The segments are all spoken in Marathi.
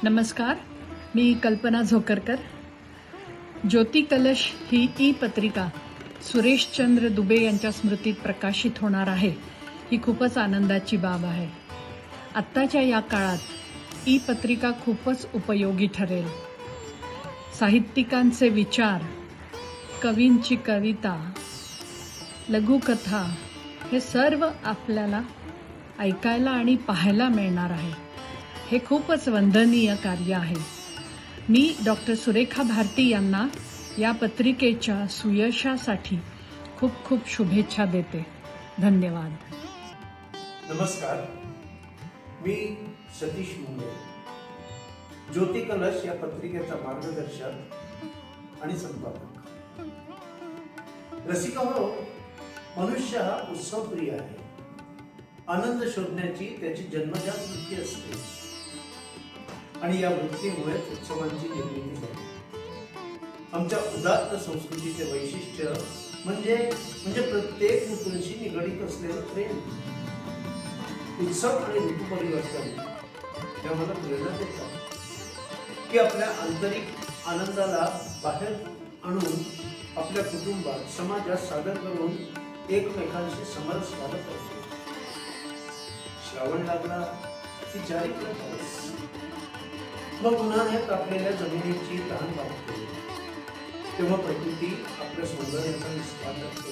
नमस्कार, मी कल्पना झोकरकर. ज्योती कलश ही ई-पत्रिका सुरेशचंद्र दुबे यांच्या स्मृतीत प्रकाशित होणार आहे. ही खूपच आनंदाची बाब आहे. आत्ताच्या या काळात ई-पत्रिका खूपच उपयोगी ठरेल. साहित्यिकांचे विचार, कवींची कविता, लघुकथा हे सर्व आपल्याला ऐकायला आणि पाहायला मिळणार आहे. हे खूपच वंदनीय कार्य आहे. मी डॉक्टर सुरेखा भारती यांना या पत्रिकेच्या सुयशासाठी खूप खूप शुभेच्छा देते. धन्यवाद. नमस्कार, मी सतीश मुंडे, ज्योती कलश या पत्रिकेचा मार्गदर्शक आणि संपादक. रसिकांनो, मनुष्य हा उत्सवप्रिय आहे. आनंद शोधण्याची त्याची जन्मजात वृत्ती असते आणि या वृत्तीमुळेच उत्सवांची निर्मिती झाली. आमच्या उदात्त संस्कृतीचे वैशिष्ट्य म्हणजे प्रत्येक ऋतूंशी निगडीत असलेलं प्रेम. उत्सव आणि ऋतू परिवर्तन हे आम्हाला प्रेरणा देतात की आपल्या आंतरिक आनंदाला बाहेर आणून आपल्या कुटुंबात, समाजात सादर करून एकमेकांशी समरस वाढत असतो. श्रावण लागला की चारीकडे पाऊस, मग उन्हाळ्यात तापलेल्या जमिनीची तहान भागते, तेव्हा प्रकृती आपल्या सौंदर्याचा विस्तार करते.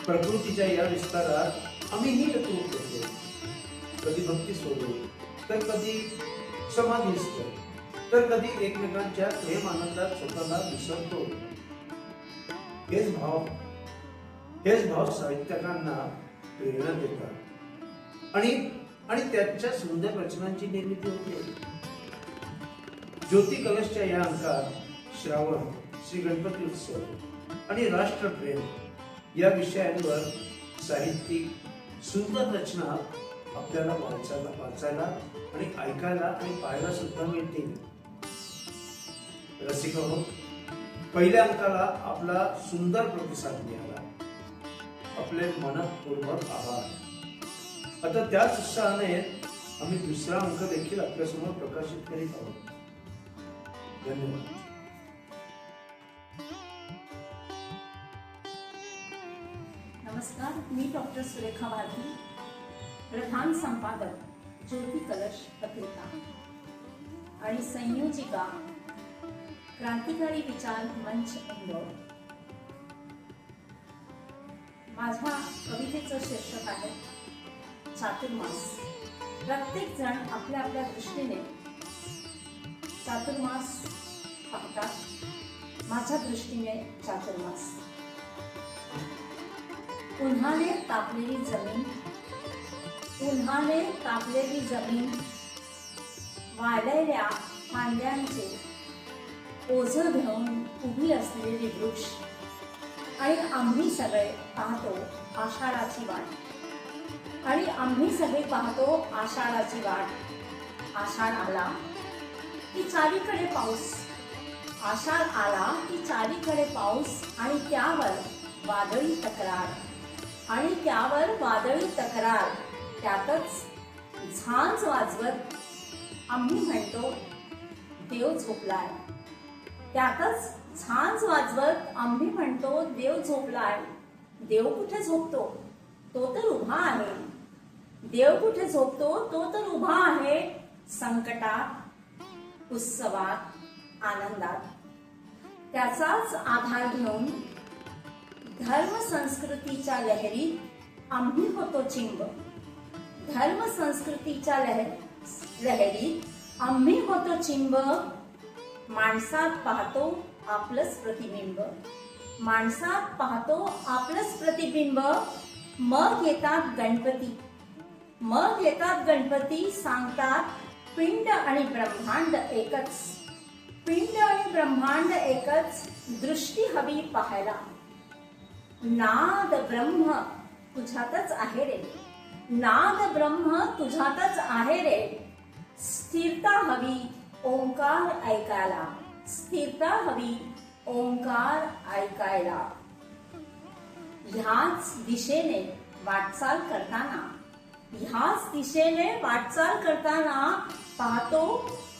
प्रकृतीच्या या विस्तारात आम्हीही रतून करतो. कधी भक्ती सोडू, तर कधी समाधीस्थ, तर कधी एकमेकांच्या प्रेम आनंदात स्वतःला विसरतो. हेच भाव साहित्यकांना प्रेरणा देतात आणि त्याच्या सुंदर रचनांची निर्मिती होते. ज्योती कलशच्या या अंकात श्रावण, श्री गणपती उत्सव आणि राष्ट्रप्रेम या विषयांवर साहित्यिक सुंदर रचना आपल्याला वाचायला आणि ऐकायला आणि पाहायला सुद्धा मिळतील. रसिकांनो, पहिल्या अंकाला आपला सुंदर प्रतिसाद मिळाला. आपले मनपूर्वक आभार. आता त्याच उत्साहाने आम्ही दुसरा अंक देखील आपल्यासमोर प्रकाशित करीत आहोत. धन्यवाद. नमस्कार, मी डॉक्टर सुरेखा भारती, प्रधान संपादक ज्योती कलश पत्रिका आणि संयोजिका क्रांतिकारी विचार मंच इंदोर. माझ्या कवितेचं शीर्षक आहे चातुर्मास. प्रत्येक जण आपल्या आपल्या दृष्टीने चातुर्मास पाहतात. माझ्या दृष्टीने चातुर्मास उन्हाने तापलेली जमीन, वाळलेल्या फांद्यांचे ओझं घेऊन उभी असलेली वृक्ष आणि आम्ही सगळे पाहतो आषाढाची वाट. आषाढ आला की चारीकडे पाऊस. आणि त्यावर वादळी तक्रार. त्यातच झांज वाजवत आम्ही म्हणतो देव झोपलाय. देव कुठे झोपतो, तो तर उभा आहे. संकटात, उत्सवात, आनंदात. त्याचाच आधार घेऊन धर्म संस्कृतीच्या लहरीत आम्ही होतो चिंब. माणसात पाहतो आपलंच प्रतिबिंब. मग येतात गणपती. सांगतात पिंड आणि ब्रह्मांड एकच. दृष्टी हवी पाहायला. नाद ब्रह्म तुझ्यातच आहे रे. स्थिरता हवी ओंकार ऐकायला. ह्याच दिशेने वाटचाल करताना पाहतो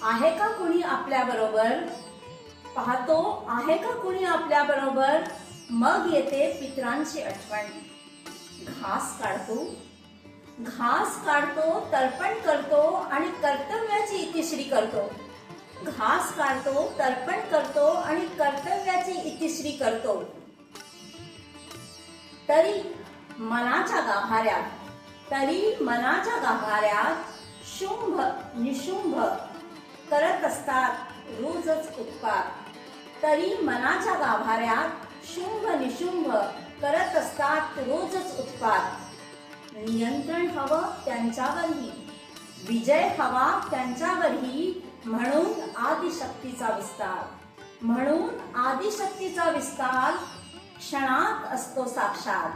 आहे का कुणी आपल्या बरोबर? पाहतो आहे का कुणी आपल्या बरोबर? मग येते पितरांची आठवण. घास काढतो, तर्पण करतो आणि कर्तव्याची इतिश्री करतो. घास काढतो, तर्पण करतो आणि कर्तव्याची इतिश्री करतो. तरी मनाच्या गाभाऱ्यात शुंभ निशुंभ करत असतात रोजच उत्पात. तरी मनाच्या गाभाऱ्यात शुंभ निशुंभ करत असतात रोजच उत्पात. नियंत्रण हवं त्यांच्यावरही, विजय हवा त्यांच्यावरही, म्हणून आदिशक्तीचा विस्तार क्षणात असतो साक्षात.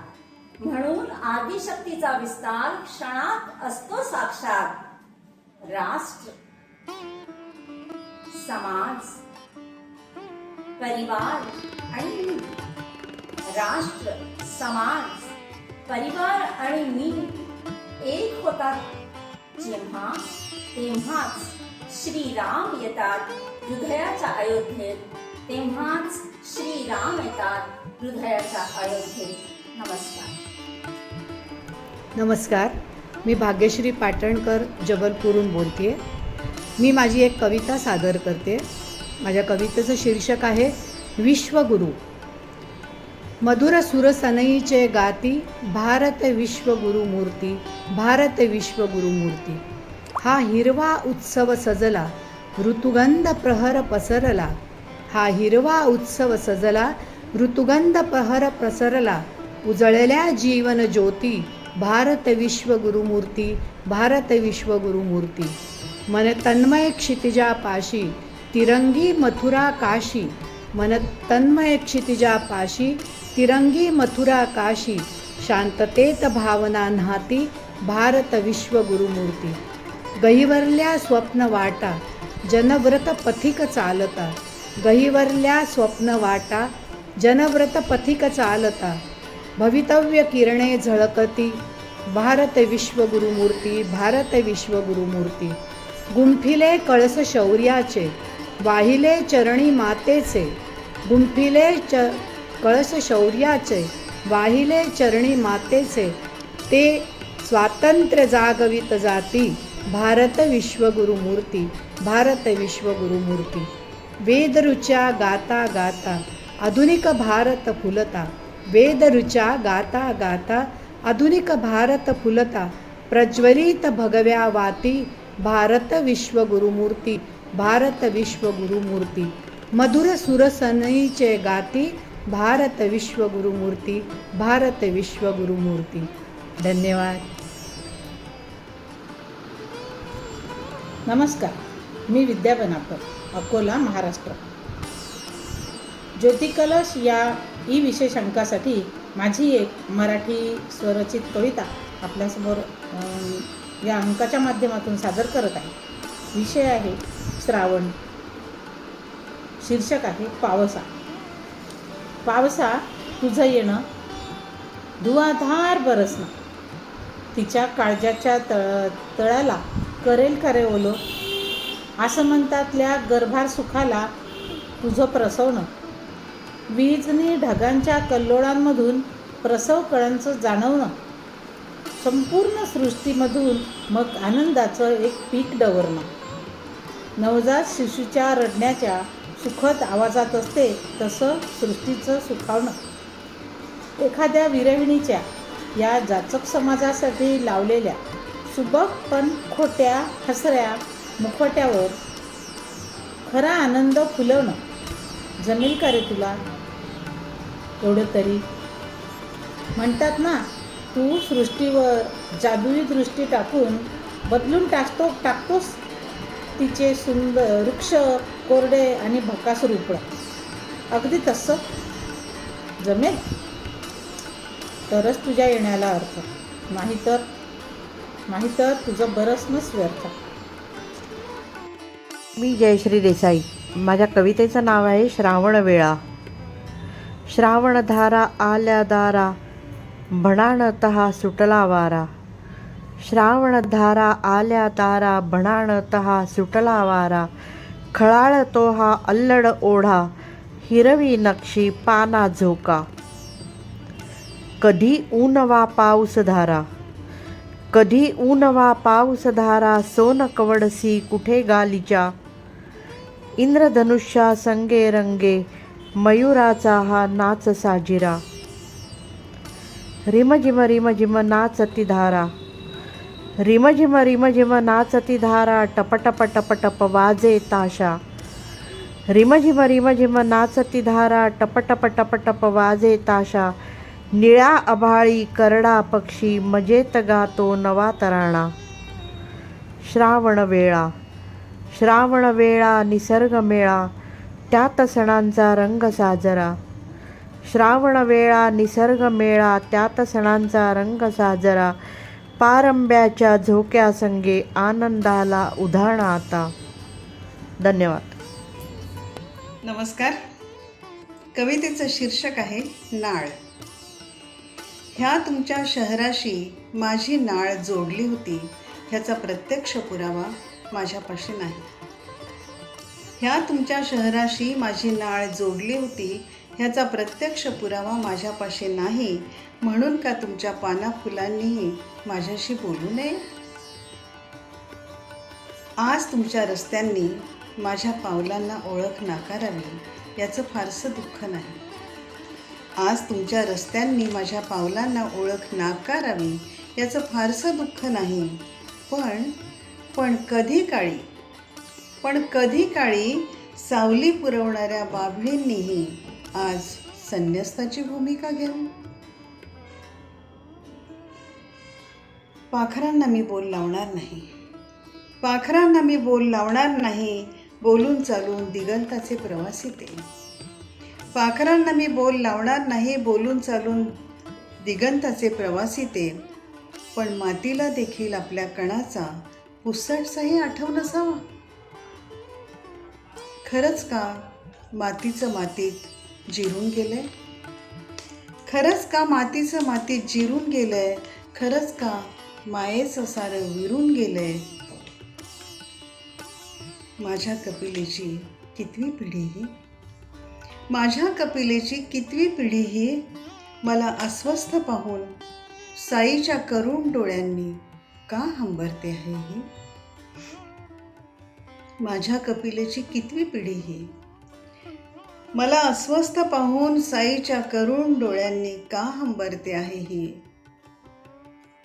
राष्ट्र, समाज, परिवार आणि मी एक होतात जेव्हा, तेव्हाच श्रीराम येतात हृदयाच्या अयोध्येत. नमस्कार, मी भाग्यश्री पाटणकर जबलपूरहून बोलते. मी माझी एक कविता सादर करते. माझ्या कवितेचं शीर्षक आहे विश्वगुरु. मधुर सुर सनईचे गाती, भारत विश्वगुरु मूर्ती, भारत विश्वगुरु मूर्ती. हा हिरवा उत्सव सजला, ऋतुगंध प्रहर पसरला. हा हिरवा उत्सव सजला, ऋतुगंध प्रहर पसरला. उजळल्या जीवन ज्योती, भारत विश्वगुरु मूर्ती, भारत विश्वगुरु मूर्ती. मन तन्मय क्षितिजा पाशी, तिरंगी मथुरा काशी. मन तन्मय क्षितिजा पाशी, तिरंगी मथुरा काशी. शांततेत भावना न्हाती, भारत विश्वगुरु मूर्ती. गहिवरल्या स्वप्न वाटा, जनव्रत पथिक चालता. गहिवरल्या स्वप्न वाटा, जनव्रत पथिक चालता. भवितव्य किरणे झळकती, भारत विश्वगुरु मूर्ती, भारत विश्वगुरु मूर्ती. गुंफिले कळस शौर्याचे, वाहिले चरणी मातेचे. गुंफिले कळस शौर्याचे, वाहिले चरणी मातेचे. ते स्वातंत्र्य जागवित जाती, भारत विश्वगुरु मूर्ती, भारत विश्वगुरु मूर्ती. वेदरुच्या गाता गाता, आधुनिक भारत फुलता. वेदरुच्या गाता गाता, आधुनिक भारत फुलता. प्रज्वलित भगव्या वाती, भारत विश्वगुरु मूर्ती, भारत विश्वगुरु मूर्ती. मधुर सुरसनईचे गाती, भारत विश्वगुरु मूर्ती, भारत विश्वगुरु मूर्ती. धन्यवाद. नमस्कार, मी विद्या बनाकर, अकोला, महाराष्ट्र. ज्योतिकलश या ई विशेष अंकासाठी माझी एक मराठी स्वरचित कविता आपल्यासमोर या अंकाच्या माध्यमातून सादर करत आहे. विषय आहे श्रावण. शीर्षक आहे पावसा. पावसा तुझं येणं, धुवाधार बरसणं. तिच्या काळजाच्या तळाला करेल करे ओलं. असं म्हणतातल्या गर्भार सुखाला तुझं प्रसवणं. वीजनी ढगांच्या कल्लोळांमधून प्रसव कळांचं जाणवणं. संपूर्ण सृष्टीमधून मग आनंदाचं एक पीक डवरणं. नवजात शिशूच्या रडण्याच्या सुखद आवाजात असते तसं सृष्टीचं सुखावणं. एखाद्या विरहिणीच्या या जाचक समाजासाठी लावलेल्या सुबक पण खोट्या हसऱ्या मुखवट्यावर खरा आनंद फुलवणं. जमेल का रे तुला एवढं तरी? म्हणतात ना, तू सृष्टीवर जादुई दृष्टी टाकून बदलून टाकतोस तिचे सुंदर वृक्ष, कोरडे आणि भकास रूप. अगदी तसं जमेल तरच तुझ्या येण्याला अर्थ, नाहीतर तुझं बरसणंच व्यर्थ. मी जयश्री देसाई. माझ्या कवितेचं नाव आहे श्रावण वेळा. श्रावणधारा आल्या दारा, म्हणान तहा सुटला वारा. श्रावणधारा आल्या तारा, बनाण तहा सुटला वारा. खळाळतो हा अल्लड ओढा, हिरवी नक्षी पाना झोका. कधी ऊन वा पाऊस धारा, कधी ऊन वा पाऊस धारा. सोन कवडसी कुठे गालीच्या, इंद्रधनुष्या संगे रंगे. मयुराचा हा नाच साजिरा. रिमझिम रिमझिम नाचती धारा, रिमझिम रिमझिम नाचती धारा. टपटप टपटप वाजे ताशा. रिमझिम रिमझिम नाचती धारा, टपटप टपटप वाजे ताशा. निळ्या आभाळी करडा पक्षी, मजेत गातो नवा तराणा. श्रावण वेळा, श्रावण वेळा निसर्ग मेळा, त्यात सणांचा रंग साजरा. श्रावण वेळा निसर्ग मेळा, त्यात सणांचा रंग साजरा. पारंब्याच्या झोक्या संगे आनंदाला उधाण आता. धन्यवाद. नमस्कार. कवितेचं शीर्षक आहे नाळ. ह्या तुमच्या शहराशी माझी नाळ जोडली होती, ह्याचा प्रत्यक्ष पुरावा माझ्यापाशी नाही. ह्या तुमच्या शहराशी माझी नाळ जोडली होती, ह्याचा प्रत्यक्ष पुरावा माझ्यापाशी नाही. म्हणून का तुमच्या पाना फुलांनीही माझ्याशी बोलू नये. आज तुमच्या रस्त्यांनी माझ्या पावलांना ओळख नाकारावी, याचं फारसं दुःख नाही. आज तुमच्या रस्त्यांनी माझ्या पावलांना ओळख नाकारावी, याचं फारसं दुःख नाही. पण कधी काळी सावली पुरवणाऱ्या बाभळींनीही आज संन्यस्ताची भूमिका घेऊ. पाखरांना मी बोल लावणार नाही, पाखरांना मी बोल लावणार नाही. बोलून चालून दिगंताचे प्रवासी ते. पाखरांना मी बोल लावणार नाही, बोलून चालून दिगंताचे प्रवासी ते. पण मातीला देखील आपल्या कणाचा पुसटसाही आठव नसावा. खरंच का मातीचं मातीत जिरून गेलंय, खरंच का मातीचं मातीत जिरून गेलंय. खरंच का मायेचं सारं विरून गेलंय. माझ्या कपिलेची कितवी पिढी ही, माझ्या कपिलेची कितवी पिढी ही. मला अस्वस्थ पाहून साईच्या करुण डोळ्यांनी का हंबरते आहे ही. माझ्या कपिलेची कितवी पिढी ही. मला अस्वस्थ पाहून साईच्या करुण डोळ्यांनी का हंबरते आहे ही.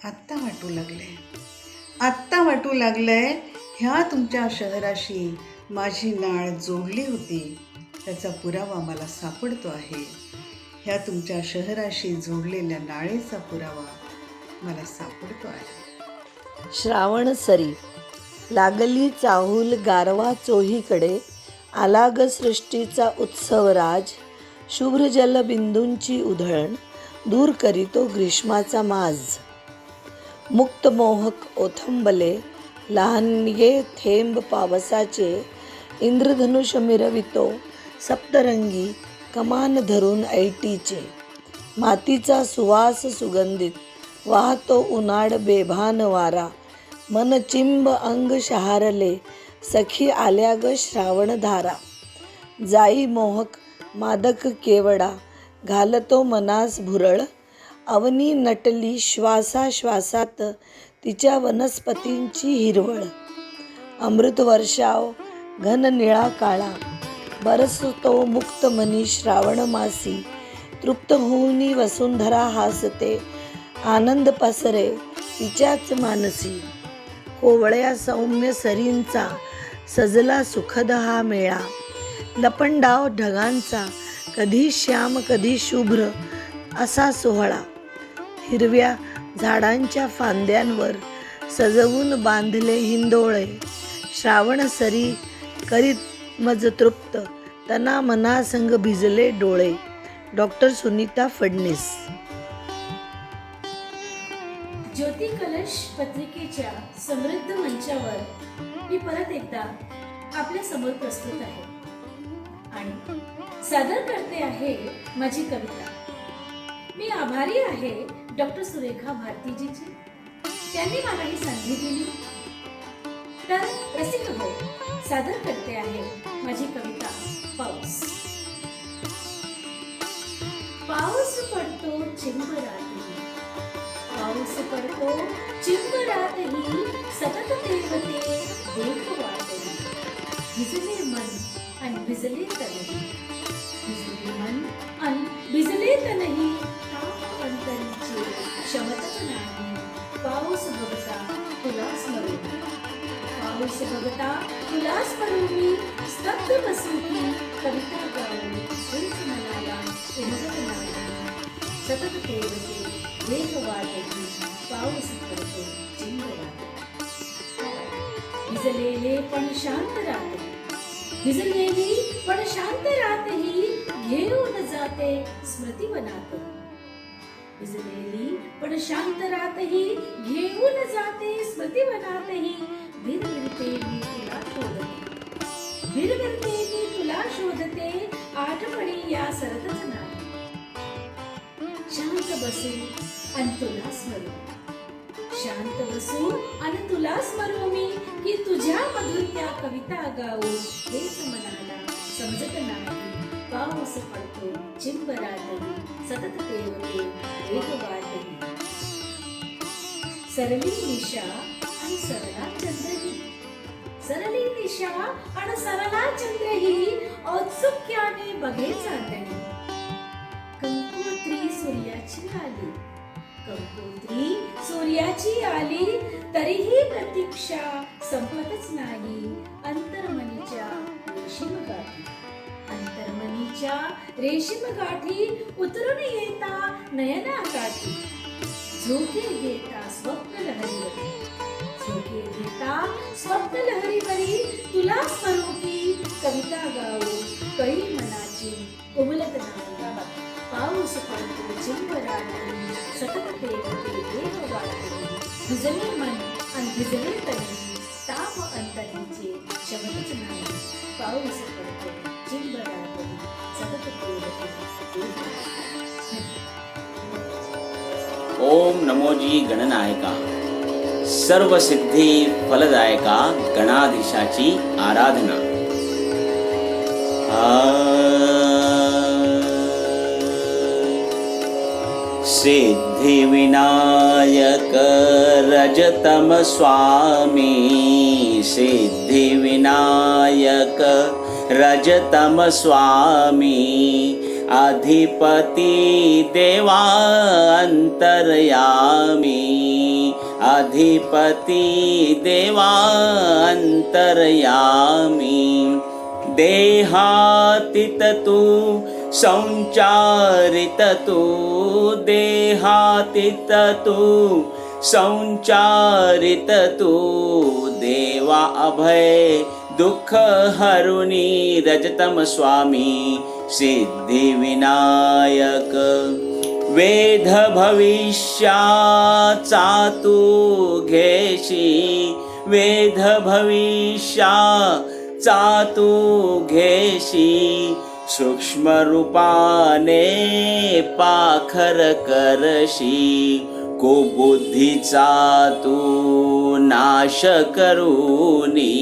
आत्ता वाटू लागलंय ह्या तुमच्या शहराशी माझी नाळ जोडली होती, त्याचा पुरावा मला सापडतो आहे. ह्या तुमच्या शहराशी जोडलेल्या नाळेचा पुरावा मला सापडतो आहे. श्रावण सरी लागली चाहूल गारवा चोहीकडे. आला ग सृष्टीचा उत्सव राज. शुभ्र जलबिंदूंची उधळण दूर करीतो ग्रीष्माचा माज. मुक्त मोहक ओथंबले लहानगे थेंब पावसाचे. इंद्रधनुष मिरवितो सप्तरंगी कमान धरून ऐटीचे. मातीचा सुवास सुगंधित वाहतो उनाड बेभान वारा. मन चिंब अंग शहारले सखी आल्या ग श्रावणधारा. जाई मोहक मादक केवडा घालतो मनास भुरळ. अवनी नटली श्वासाश्वासात तिच्या वनस्पतींची हिरवळ. अमृत वर्षाव घन निळा काळा बरसतो मुक्त मनी श्रावण मासी. तृप्त होऊनी वसुंधरा हासते आनंद पसरे तिच्याच मानसी. कोवळ्या सौम्य सरींचा सजला सुखद हा मेळा. लपंडाव ढगांचा कधी श्याम कधी शुभ्र असा सोहळा. हिरव्या झाडांच्या फांद्यांवर सजवून बांधले हिंदोळे. श्रावण सरी करीत मज तृप्त तना मनासंग भिजले डोळे. डॉक्टर सुनीता फडणीस. ज्योती कलश पत्रिकेच्या समृद्ध मंचावर मी परत एकदा आपल्या समोर प्रस्तुत आहे आणि सादर करते आहे माझी कविता. मी आभारी आहे डॉक्टर सुरेखा भारतीजीची त्यांनी मला ही संधी दिली. तर रसिक हो, सादर करते आहे माझी कविता पाऊस. पाऊस पडतो चिंबरातही, पाऊस पडतो चिंबरातही, सतत तेवते देख वाटही. भिजले मन आणि भिजले तनही, भिजले मन आणि भिजले तनही, ताप अंतरीची क्षमताच नाही. पाऊस बघता तुला स्मरू, पाऊस बघता तुला स्मरू मी, स्तब्ध बसू की कविता गाऊ, हेच मनाला उमगत नाही. सतत तेवते वेग वाटही, पाऊस पडतो चिंबरात. भिजलेले पण शांत राहते, भिजलेली पण शांत राहतेही, घेऊन जाते स्मृती वनात. भिजलेली पण शांत राहतेही, घेऊन जाते स्मृती वनातही. भिरभिरते मी तुला शोधते, भिरभिरते मी तुला शोधते, आठवणी या सरतच नाही. शांत बसू आणि तुला स्मरू, शांत बसू आणि तुला स्मरू मी, की तुझ्या मधून त्या कविता गाऊ, हेच मनाला समजत नाही. पाऊस पडतो चिंबरातही, सतत तेवते वेग वाटही. सरली दिशा आणि सरला चंद्रही, सरली दिशा आणि सरला चंद्रही, औत्सुक्याने बघे चांदणी. कंकोत्री सूर्याची आली, कंकोत्री सूर्याची आली, तरीही प्रतीक्षा संपतच नाही. अंतर्मनीच्या रेशीम गाठी, अंतर्मनीच्या रेशीम गाठी, उतरून येता नयना काठी. झोके घेता स्वप्न लहरीवरी, झोके घेता स्वप्न लहरीवरी, तुला स्मरू की कविता गाऊ, कळी मनाची उमलत नाही. पाऊस पडतो चिंबरातही, सतत तेवते वेग वाटही. भिजले मन आणि भिजले तनही, ताप अंतरीचे क्षमतच नाही. पाऊस पडतो चिंबरातही, सतत तेवते वेग वाटही. ओम नमोजी गणनायका, सर्व सिद्धी फलदायका गणाधीशाची आराधना. सिद्धि विनायक रजतम स्वामी, सिद्धि विनायक रजतम स्वामी, अधिपति देवा अंतर्यामी, अधिपति देवा अंतर्यामी. देहातीत तू संचारित तू, देहातीत तू संचारित तू, देवा अभय दुःख हरुनी रजतम स्वामी, सिद्धि विनायक. वेद भविष्याचा तू घेशी, वेद भविष्याचा तू घेशी, सूक्ष्म रूपाने पाखर करशी, कुबुद्धीचा तू नाश करूनी,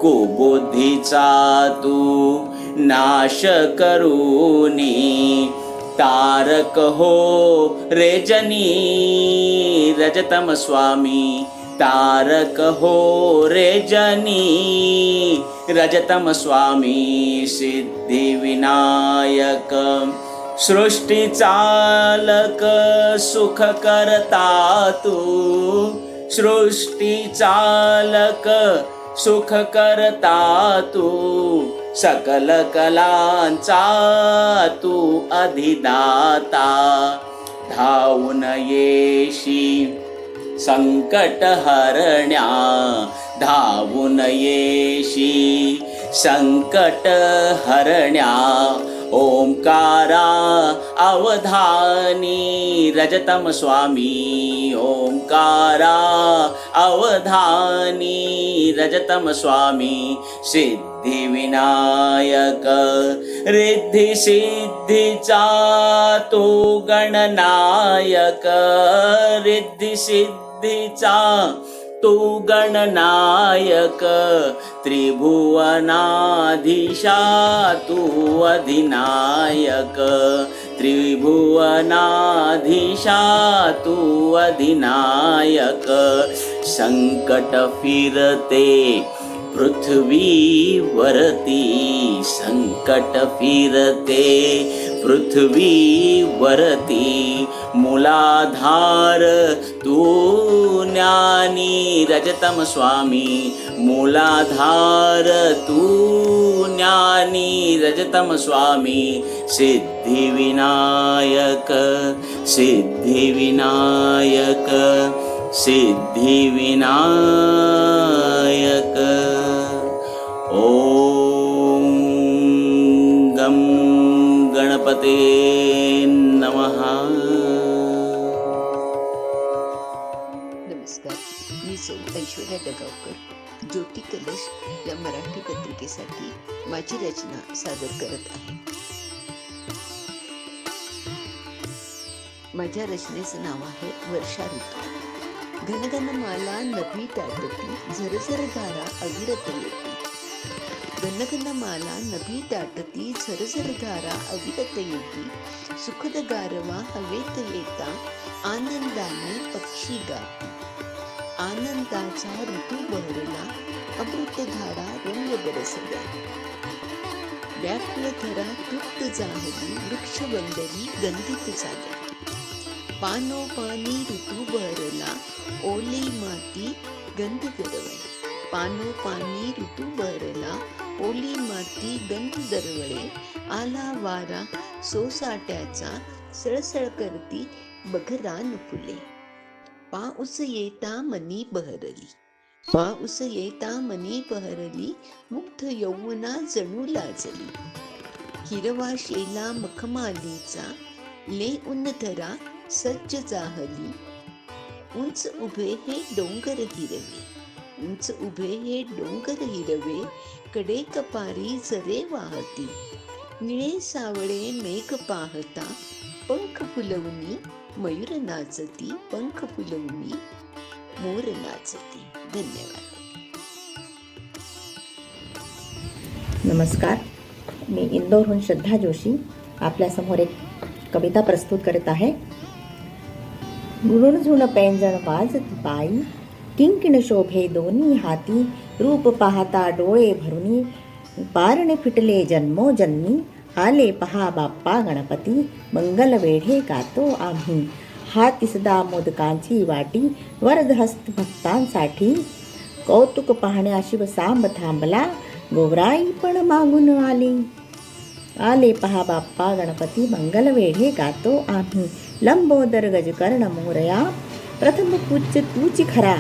कुबुद्धीचा तू नाश करूनी. तारक हो रे जनी रजतम स्वामी, तारक हो रे जनी रजतम स्वामी, सिद्धि विनायक. सृष्टि चालक सुख करता तू, सृष्टि चालक सुख करता तू, सकल कलांचा तू अधिदाता. धावून येशी संकट हरण्या, धावून येशी संकट हरण्या. ओंकारा अवधानी रजतम स्वामी, ओंकारा अवधानी रजतम स्वामी, सिद्धि विनायक. रिद्धि सिद्धीचा तो गणनायक, रिद्धि सिद्धीचा सिद्धीचा तू गणनायक, त्रिभुवनाधीशा तू अधिनायक, त्रिभुवनाधीशा तू अधिनायक. संकट फिरते पृथ्वीवरती, संकट फिरते पृथ्वीवरती, मूलाधार तू ज्ञानी रजतम स्वामी, मूलाधार तू ज्ञानी रजतम स्वामी. सिद्धिविनायक, सिद्धिविनायक, सिद्धिविनायक. ॐ गं गणपते नमः. नमस्कार, मी सौ ऐश्वर्या डगावकर ज्योती कलश या मराठी पत्रिकेसाठी माझी रचना सादर करत आहे. माझ्या रचनेचं नाव आहे वर्षा ऋतू. घनघनमाला नभी दाटती, झरझर धारा अविरत येती. घनघनमाला नभी दाटती, झरझर धारा अविरत येती. सुखद गारवा हवेत येता, आनंदाने पक्षी गाती. आनंदाचा ऋतू बहरला, अमृतधारा रंग बरसल्या. व्याकुळ धरा तृप्त झाली, वृक्षवंदनी गंधित झाल्या. पानोपानी ऋतू बहरला, ओली माती गंध दरवळे. पानोपानी ऋतू बहरला, ओली माती गंध दरवळे. आला वारा सोसाट्याचा, सळसळ करती बघरान फुले. पाऊस येता मनी बहरली, पाऊस येता मनी बहरली. मुग्ध यौवना जणू लाजली. हिरवा शेला मखमालीचा, लेऊन धरा सज्ज जाहली. उंच उभे हे डोंगर हिरवे, उंच उभे हे डोंगर हिरवे. कडे कपारी जरे वाहती, निळे सावळे मेघ पाहता. पंख फुलवणी मयूर नाचती, पंख फुलवणी मोर नाचती. धन्यवाद. नमस्कार, मी इंदोरहून श्रद्धा जोशी आपल्यासमोर एक कविता प्रस्तुत करत आहे. रुणझुण पैंजण वाजती पायी, किंकिण शोभे दोन्ही हाती. रूप पाहता डोळे भरुनी, पारणे फिटले जन्मोजन्मी. आले पहा बाप्पा गणपती, मंगल वेढे गातो आम्ही. हाती सदा मोदकांची वाटी, वरदहस्त भक्तांसाठी. कौतुक पाहण्या शिवसांब थांबला, गोवराई पण मागून आली. आले पहा बाप्पा गणपती, मंगल वेढे गातो आम्ही. लंबोदर गजकर्ण मोरया, प्रथम पूज्य तूची खरा.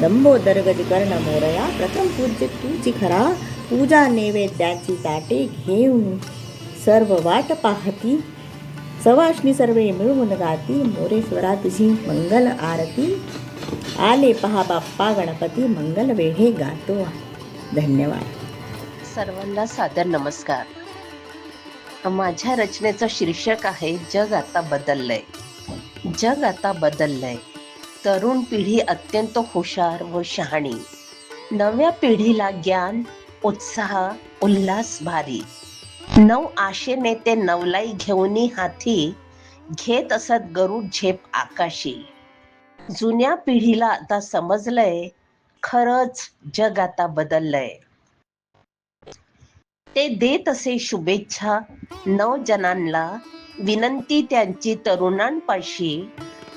लंबोदर गजकर्ण मोरया, प्रथम पूज्य तूची खरा. पूजा नैवेद्याची ताटे घेऊन सर्व वाट पाहती. सवाष्णी सर्वे मिळून गाती, मोरेश्वरा तुझी मंगल आरती. आले पहा बाप्पा गणपती, मंगल वेढे गातो. धन्यवाद. सर्वांना सादर नमस्कार. माझ्या रचनेचं शीर्षक आहे जग आता बदललंय. जग आता बदललंय. तरुण पिढी अत्यंत हुशार व शहाणी. नव्या पिढीला ज्ञान, उत्साह, उल्हास भारी. नव आशेने ते नवलाई घेऊनी हाती, घेत असत गरुड झेप आकाशी. जुन्या पिढीला आता समजलंय, खरंच जग आता बदललंय. ते देत असे शुभेच्छा नवजनांना, विनंती त्यांची तरुणांपाशी.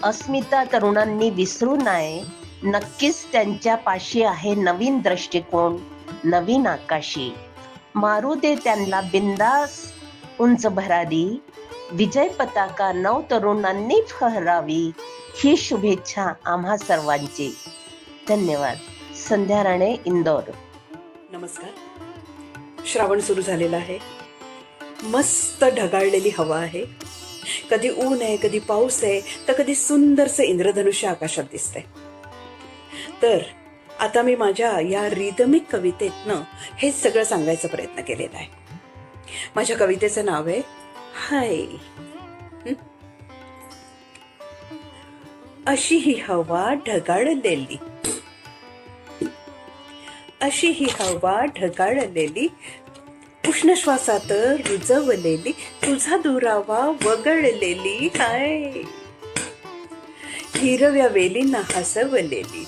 अस्मिता तरुणांनी विसरू नये, नक्कीच त्यांच्या पाशी आहे नवीन दृष्टिकोन, नवीन आकाशी. मारू दे त्यांना बिंदास उंच भरारी. विजय पताका नव तरुणांनी फहरावी, ही शुभेच्छा आम्हा सर्वांची. धन्यवाद. संध्या राणे, इंदोर. नमस्कार. श्रावण सुरू झालेला आहे. मस्त ढगाळलेली हवा आहे. कधी ऊन आहे, कधी पाऊस आहे, तर कधी सुंदरसे इंद्रधनुष्य आकाशात दिसते. तर आता मी माझ्या या रिदमिक कवितेतनं हेच सगळं सांगायचा प्रयत्न केलेला आहे. माझ्या कवितेचं नाव आहे हाय. अशी ही हवा ढगाळलेली, अशी ही हवा ढगाळलेली, उष्ण श्वासात रुजवलेली, तुझा दुरावा वगळलेली हाय. हिरव्या वेलींना हसवलेली,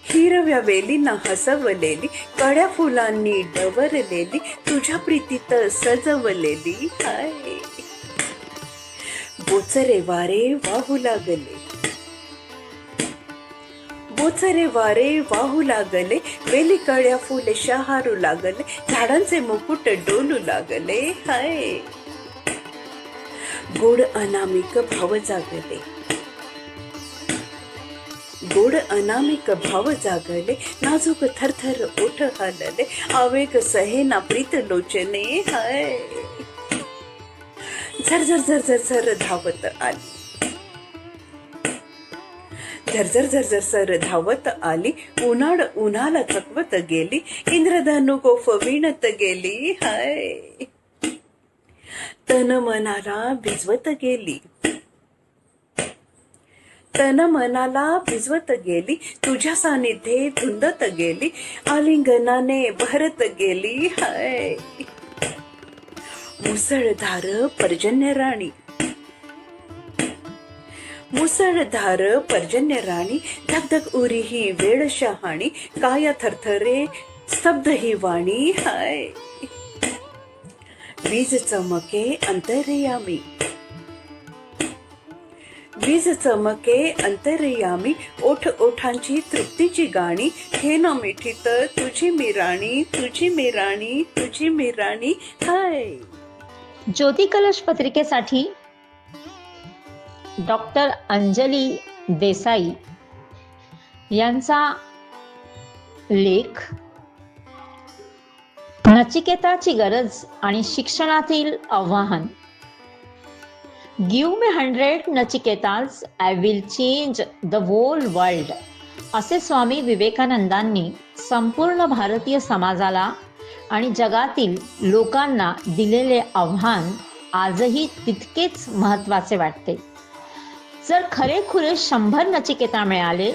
हिरव्या वेलींना हसवलेली, कड्या फुलांनी डवरलेली, तुझ्या प्रीतीत सजवलेली हाय. बोचरे वारे वाहू लागले, बोचरे वारे वाहू लागले, वेली कळ्या फुले शहारू लागले, झाडांचे मुकुट डोलू लागले हाय. गोड अनामिक भाव जागले, गोड अनामिक भाव जागले, नाजूक थरथर ओठ हलले, आवेग सहेना प्रीत लोचने हाय. झरझर झरझर झर धावत आली, झरझर झरझर सर धावत आली, उन्हाळ उन्हाला चकवत गेली, इंद्रधनु गोफ विणत गेली हाय. तन मनाला भिजवत गेली, तन मनाला भिजवत गेली, तुझ्या सानिध्ये धुंदत गेली, आलिंगनाने भरत गेली हाय. मुसळधार पर्जन्य राणी, मुसळधार पर्जन्य राणी, धगधग उरी ही वेळ शहाणी, काया थरथरे स्तब्ध ही वाणी हाय. वीज चमके अंतर्यामी, वीज चमके अंतर्यामी, ओठ ओठांची तृप्तीची गाणी, हे ना मिठीत तुझी मी राणी, तुझी मी राणी, तुझी मी राणी हाय. ज्योती कलश पत्रिकेसाठी डॉक्टर अंजली देसाई यांचा लेख नचिकेताची गरज आणि शिक्षणातील आव्हान. Give me 100 Nachiketas, I will change the whole world, असे स्वामी विवेकानंदांनी संपूर्ण भारतीय समाजाला आणि जगातील लोकांना दिलेले आव्हान आजही तितकेच महत्त्वाचे वाटते. जर खरेखुरे 100 नचिकेता मिळाले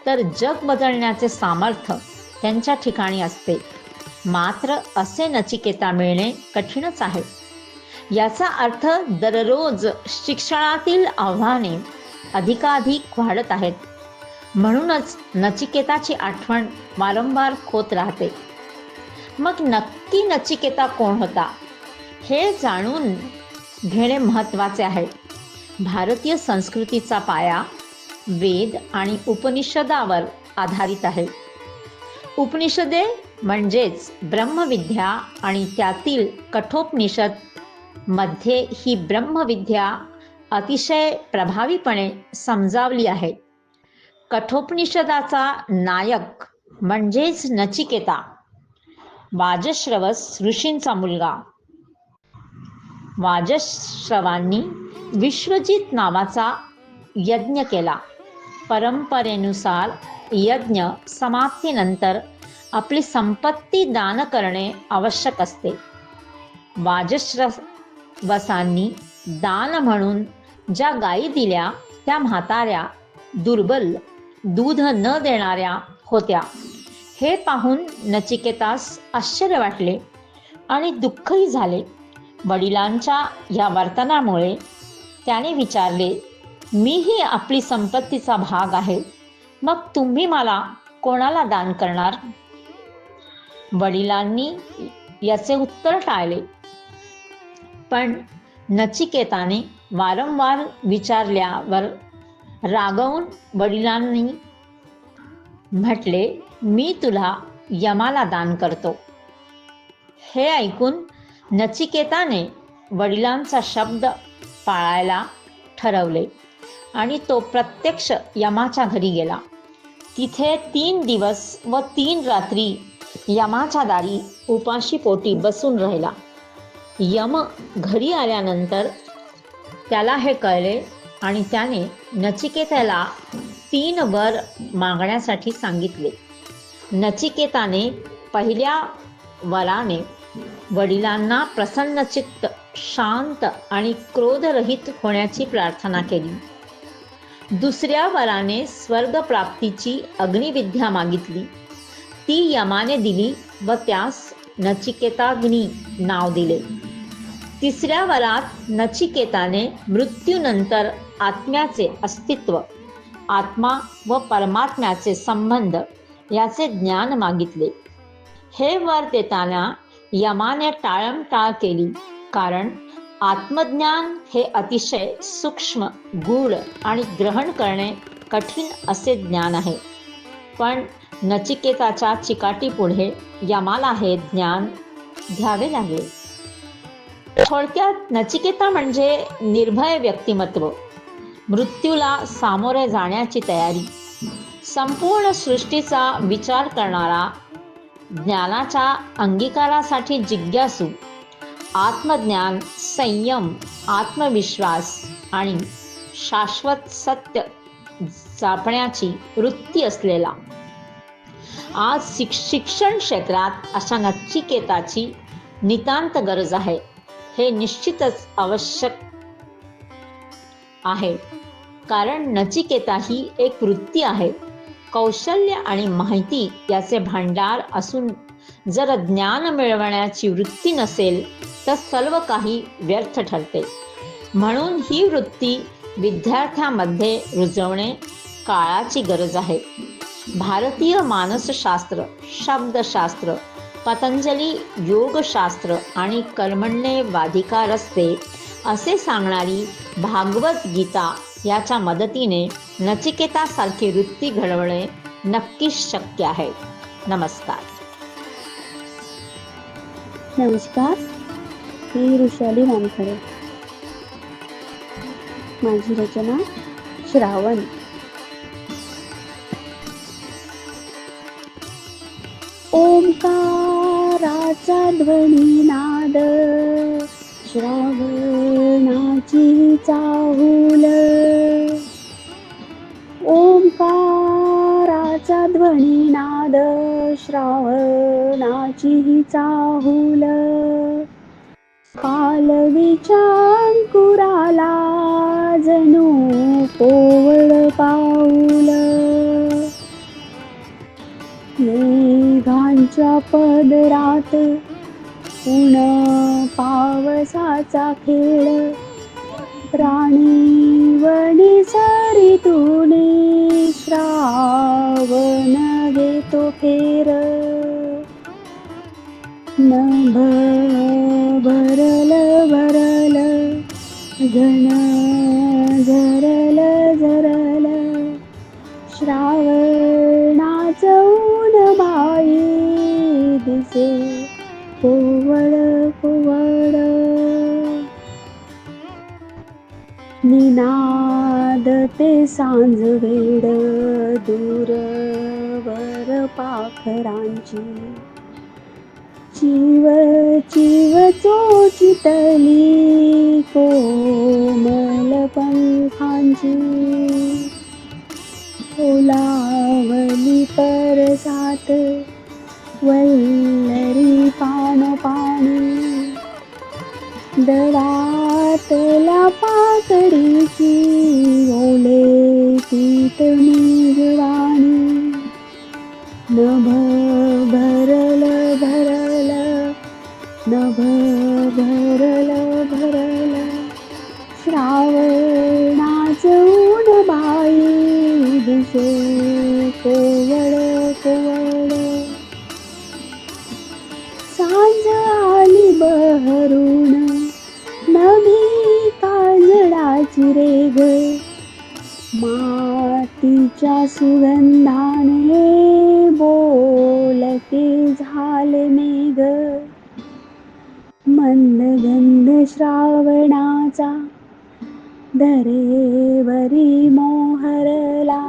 तर जग बदलण्याचे सामर्थ्य त्यांच्या ठिकाणी असते. मात्र असे नचिकेता मिळणे कठीणच आहे. याचा अर्थ दररोज शिक्षणातील आव्हाने अधिकाधिक वाढत आहेत. म्हणूनच नचिकेताची आठवण वारंवार होत राहते. मग नक्की नचिकेता कोण होता हे जाणून घेणे महत्त्वाचे आहे. भारतीय संस्कृतीचा पाया वेद आणि उपनिषदावर आधारित आहे. उपनिषदे म्हणजेच ब्रह्मविद्या आणि त्यातील कठोपनिषद मध्ये ही ब्रह्मविद्या अतिशय प्रभावीपणे समजावली आहे. कठोपनिषदाचा नायक म्हणजेच नचिकेता वाजश्रवस ऋषींचा मुलगा. वाजश्रवांनी विश्वजित नावाचा यज्ञ केला. परंपरेनुसार यज्ञ समाप्तीनंतर आपली संपत्ती दान करणे आवश्यक असते. वाजश्रवसांनी दान म्हणून ज्या गायी दिल्या त्या म्हाताऱ्या, दुर्बल, दूध न देणाऱ्या होत्या. हे पाहून नचिकेतास आश्चर्य वाटले आणि दुःखही झाले. वडिलांच्या या वर्तनामुळे त्याने विचारले, मीही आपली संपत्तीचा भाग आहे, मग तुम्ही मला कोणाला दान करणार? वडिलांनी याचे उत्तर टाळले. पण नचिकेताने वारंवार विचारल्यावर रागवून वडिलांनी म्हटले, मी तुला यमाला दान करतो. हे ऐकून नचिकेताने वडिलांचा शब्द पाळायला ठरवले आणि तो प्रत्यक्ष यमाच्या घरी गेला. तिथे 3 दिवस व 3 रात्री यमाच्या दारी उपाशी पोटी बसून राहिला. यम घरी आल्यानंतर त्याला हे कळले आणि त्याने नचिकेताला 3 वर मागण्यासाठी सांगितले. नचिकेताने पहिल्या वराने वडिलांना प्रसन्नचित्त, शांत आणि क्रोधरहित होण्याची प्रार्थना केली. दुसऱ्या वराने स्वर्गप्राप्तीची अग्निविद्या मागितली. ती यमाने दिली व त्यास नचिकेताग्नी नाव दिले. तिसऱ्या वरात नचिकेताने मृत्यूनंतर आत्म्याचे अस्तित्व, आत्मा व परमात्म्याचे संबंध याचे ज्ञान मागितले. हे वर देताना यमाने टाळमटाळ केली, कारण आत्मज्ञान हे अतिशय सूक्ष्म, गूढ आणि ग्रहण करणे कठीण असे ज्ञान आहे. पण नचिकेताच्या चिकाटीपुढे यमाला हे ज्ञान घ्यावे लागले. थोडक्यात नचिकेता म्हणजे निर्भय व्यक्तिमत्व, मृत्यूला सामोरे जाण्याची तयारी, संपूर्ण सृष्टीचा विचार करणारा, ज्ञानाच्या अंगीकारासाठी जिज्ञासू, आत्मज्ञान, संयम, आत्मविश्वास आणि शाश्वत सत्य जपण्याची वृत्ती असलेला. आज शिक्षण क्षेत्रात अशा नचिकेताची नितांत गरज आहे. हे निश्चितच आवश्यक आहे, कारण नचिकेता ही एक वृत्ती आहे. कौशल्य आणि माहिती याचे भांडार असून जर ज्ञान मिळवण्याची वृत्ती नसेल तर सर्व काही व्यर्थ ठरते. म्हणून ही वृत्ती विद्यार्थ्यांमध्ये रुजवणे काळाची गरज आहे. भारतीय मानसशास्त्र, शब्दशास्त्र, पतंजली योगशास्त्र आणि कर्मण्येवाधिकारस्ते असे सांगणारी भागवत गीता याच्या मदतीने नचिकेतासारखी वृत्ती घडवणे नक्कीच शक्य आहे. नमस्कार. नमस्कार, मी ऋषाली वानखडे. माझी रचना श्रावण. ओंकाराचा ध्वनीनाद, श्रावणाची चाहूल. ओंकाराचा ध्वनीनाद, श्रावणाची चाहूल. पालवीच्या अंकुराला जणू कोवळ पाऊल. मेघांच्या पदरात ऊन पावसाचा खेळ. राणी वणी सरितूने श्रावण घेतो फेर. नभ भरल भरल, घन झरल झरल. श्रावणाचं ऊन बाई दिसे कोवळ कोवळ. निनाद ते सांज वेड, दूरवर पाखरांची. चिव चिव चोचितली कोमल पंखांची. ओलावली परसात वल्लरी पानपाणी. दरातल्या पाकडीची ओले तीत निगवाणी. नभ भरल भरल, नभ भरल भरल. श्रावणाचं ऊन बाई दिसे कोवळ कोवळ. सांज आली बहरून नभी काजळाची रेग. मातीच्या सुगंधाने बोलके झाले मेघ. मंद गंध श्रावणाचा दरेवरी मोहरला.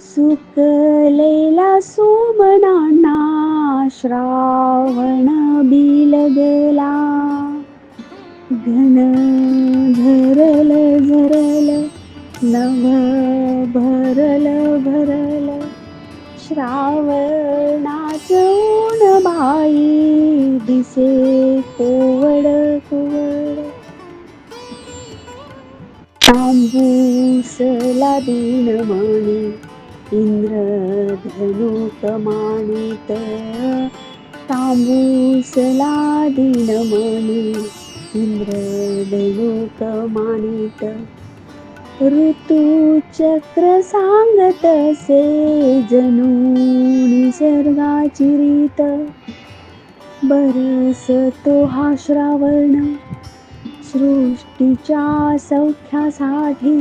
सुकलेला सुमनांना श्रावण बिलगला. घन झरल झरल, नभ भरल भरल. श्रावणाचं ऊन बाई दिसे कोवळ कोवळ तांबूसला दीनवाणी इंद्रधनुक मानित तांबूसला दीनवाणी इंद्रधनुक मानित ऋतुचक्र सांगत असे जणू निसर्गाची रीत बरसतो हा श्रावण सृष्टीच्या सौख्यासाठी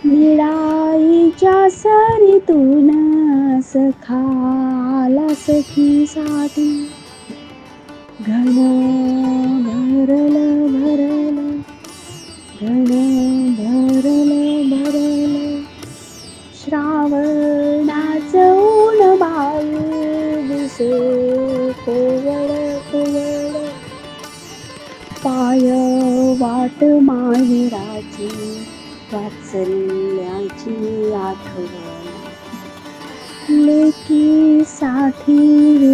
निळाईच्या सरीतून सखाला सखीसाठी घन भरल भरल घन भरल भरल श्रावणाचं ऊन बाई दिसे कोवळ कोवळ पाय वाट माहेराची वात्सल्याची आठवण लेकीसाठी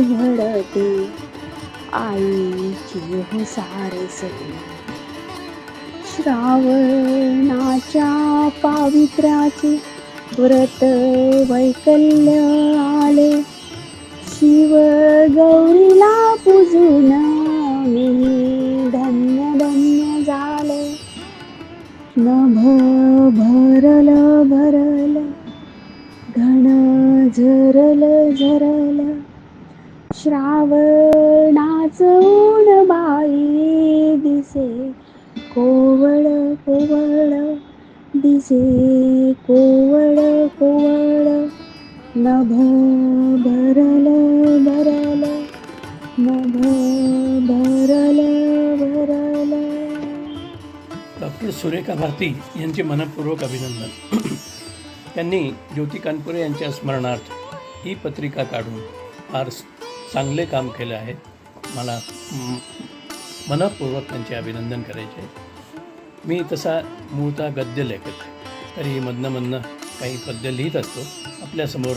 घडते आईची हुसार सगळी श्रावणाच्या पावित्र्याचे व्रत वैकल्य आले शिव गौरीला पूजून मी धन्य धन्य झाले नभ भरल भरल घन झरल झरल श्रावणाचं ऊन बाई दिसे कोवळ कोवळ दिसे कोवळ कोवळ नभ भरल भरल नभ भरल भरल. डॉक्टर सुरेखा भारती यांचे मनपूर्वक अभिनंदन. त्यांनी ज्योती कानपुरे यांच्या स्मरणार्थ ही पत्रिका काढून फार चांगले काम केले आहे. मला मनपूर्वक त्यांचे अभिनंदन करायचे. मी तसा मूळतः गद्य लेखक तरी मधनं काही पद्य लिहित असतो. आपल्यासमोर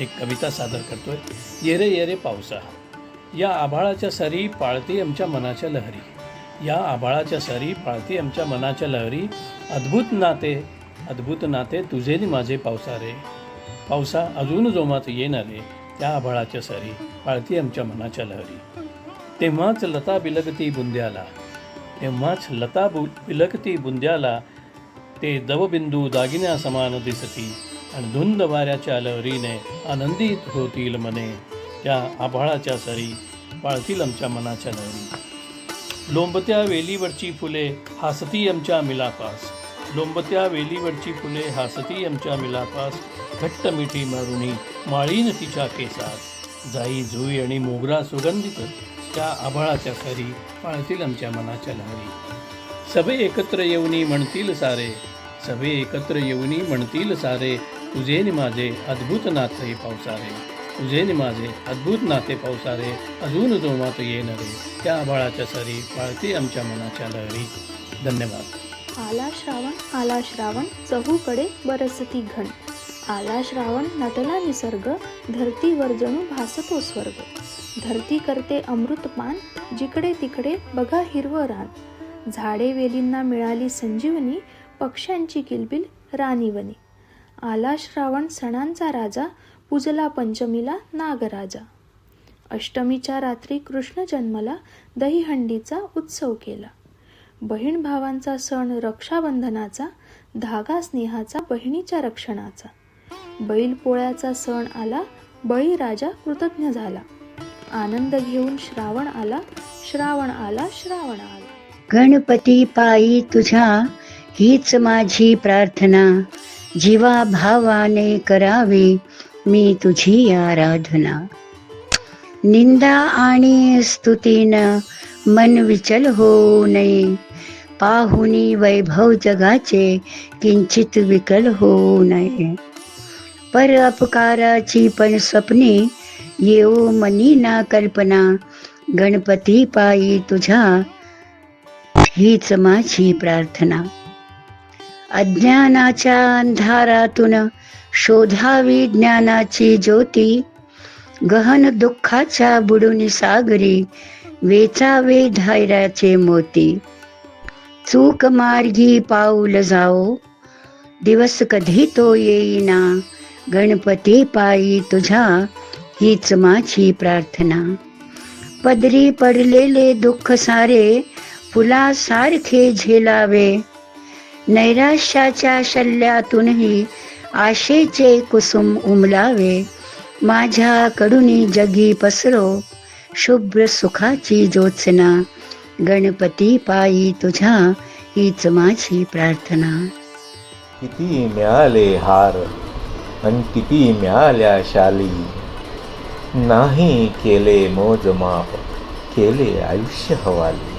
एक कविता सादर करतो आहे. येरे येरे पावसा या आभाळाच्या सरी पाळते आमच्या मनाच्या लहरी या आभाळाच्या सरी पाळते आमच्या मनाच्या लहरी अद्भुत नाते तुझे नि माझे पावसा रे पावसा अजून जोमात येणारे त्या आभाळाच्या सरी पाळते आमच्या मनाच्या लहरी तेव्हाच लता बिलगती बुंद्याला ते दवबिंदू दागिन्या समान दिसती आणि धुंद वाऱ्याच्या लहरीने आनंदित होतील मने त्या आभाळाच्या सरी पाळतील आमच्या मनाच्या लहरी लोंबत्या वेलीवरची फुले हासती आमच्या मिलापास लोंबत्या वेलीवरची फुले हासती आमच्या मिलापास घट्ट मिठी मारुणी माळीन तिच्या केसात जाई जुई आणि मोगरा सुगंधित त्या आभाळाच्या सरी पाळतील आमच्या मनाच्या लहरी सभे एकत्र येऊनी म्हणतील सारे तुझे नि माझे अद्भुत नाते पावसारे तुझे नि माझे अद्भुत नाते पावसारे अजून जोमात येणारे त्या आभाळाच्या सरी पाळते आमच्या मनाच्या लहरी. धन्यवाद. आला श्रावण चहूकडे बरसती घन आला श्रावण नटला निसर्ग धरतीवर जणू भासतो स्वर्ग धरती करते अमृतपान जिकडे तिकडे बघा हिरवं रान झाडे वेलींना मिळाली संजीवनी पक्ष्यांची किलबिल राणीवनी आला श्रावण सणांचा राजा पूजला पंचमीला नागराजा अष्टमीच्या रात्री कृष्ण जन्मला दहीहंडीचा उत्सव केला बहीण भावांचा सण रक्षाबंधनाचा धागा स्नेहाचा बहिणीच्या रक्षणाचा बैल पोळ्याचा सण आला बळीराजा कृतज्ञ झाला आनंद घेऊन श्रावण आला श्रावण आला श्रावण आला. गणपती पायी तुझ्या हीच माझी प्रार्थना जीवा भावाने करावी मी तुझी आराधना निंदा आणि स्तुतीनं मन विचल होऊ नये पाहुनी वैभव जगाचे किंचित विकल होऊ नये पर अपकाराची पण स्वप्ने येऊ मनी ना कल्पना गणपती पायी तुझ्या हीच माझी प्रार्थना अज्ञानाच्या अंधारातून शोधावी ज्ञानाची ज्योती गहन दुःखाच्या बुडून सागरी वेचावे धैर्याचे मोती. चूक मार्गी पाऊल जाओ दिवस कधी तो येईना. गणपती पायी तुझ्या हीच माझी प्रार्थना. पदरी पडलेले दुःख सारे फुलासारखे झेलावे. नैराश्याच्या शल्ल्यातूनही आशेचे कुसुम उमलावे. माझ्याकडून जगी पसरो शुभ्र सुखाची ज्योत्स्ना. गणपती पायी तुझ्या हीच माझी प्रार्थना. किती मिळाले हार आणि किती मिळाल्या शाली. नाही केले मोजमाप केले आयुष्य हवाली.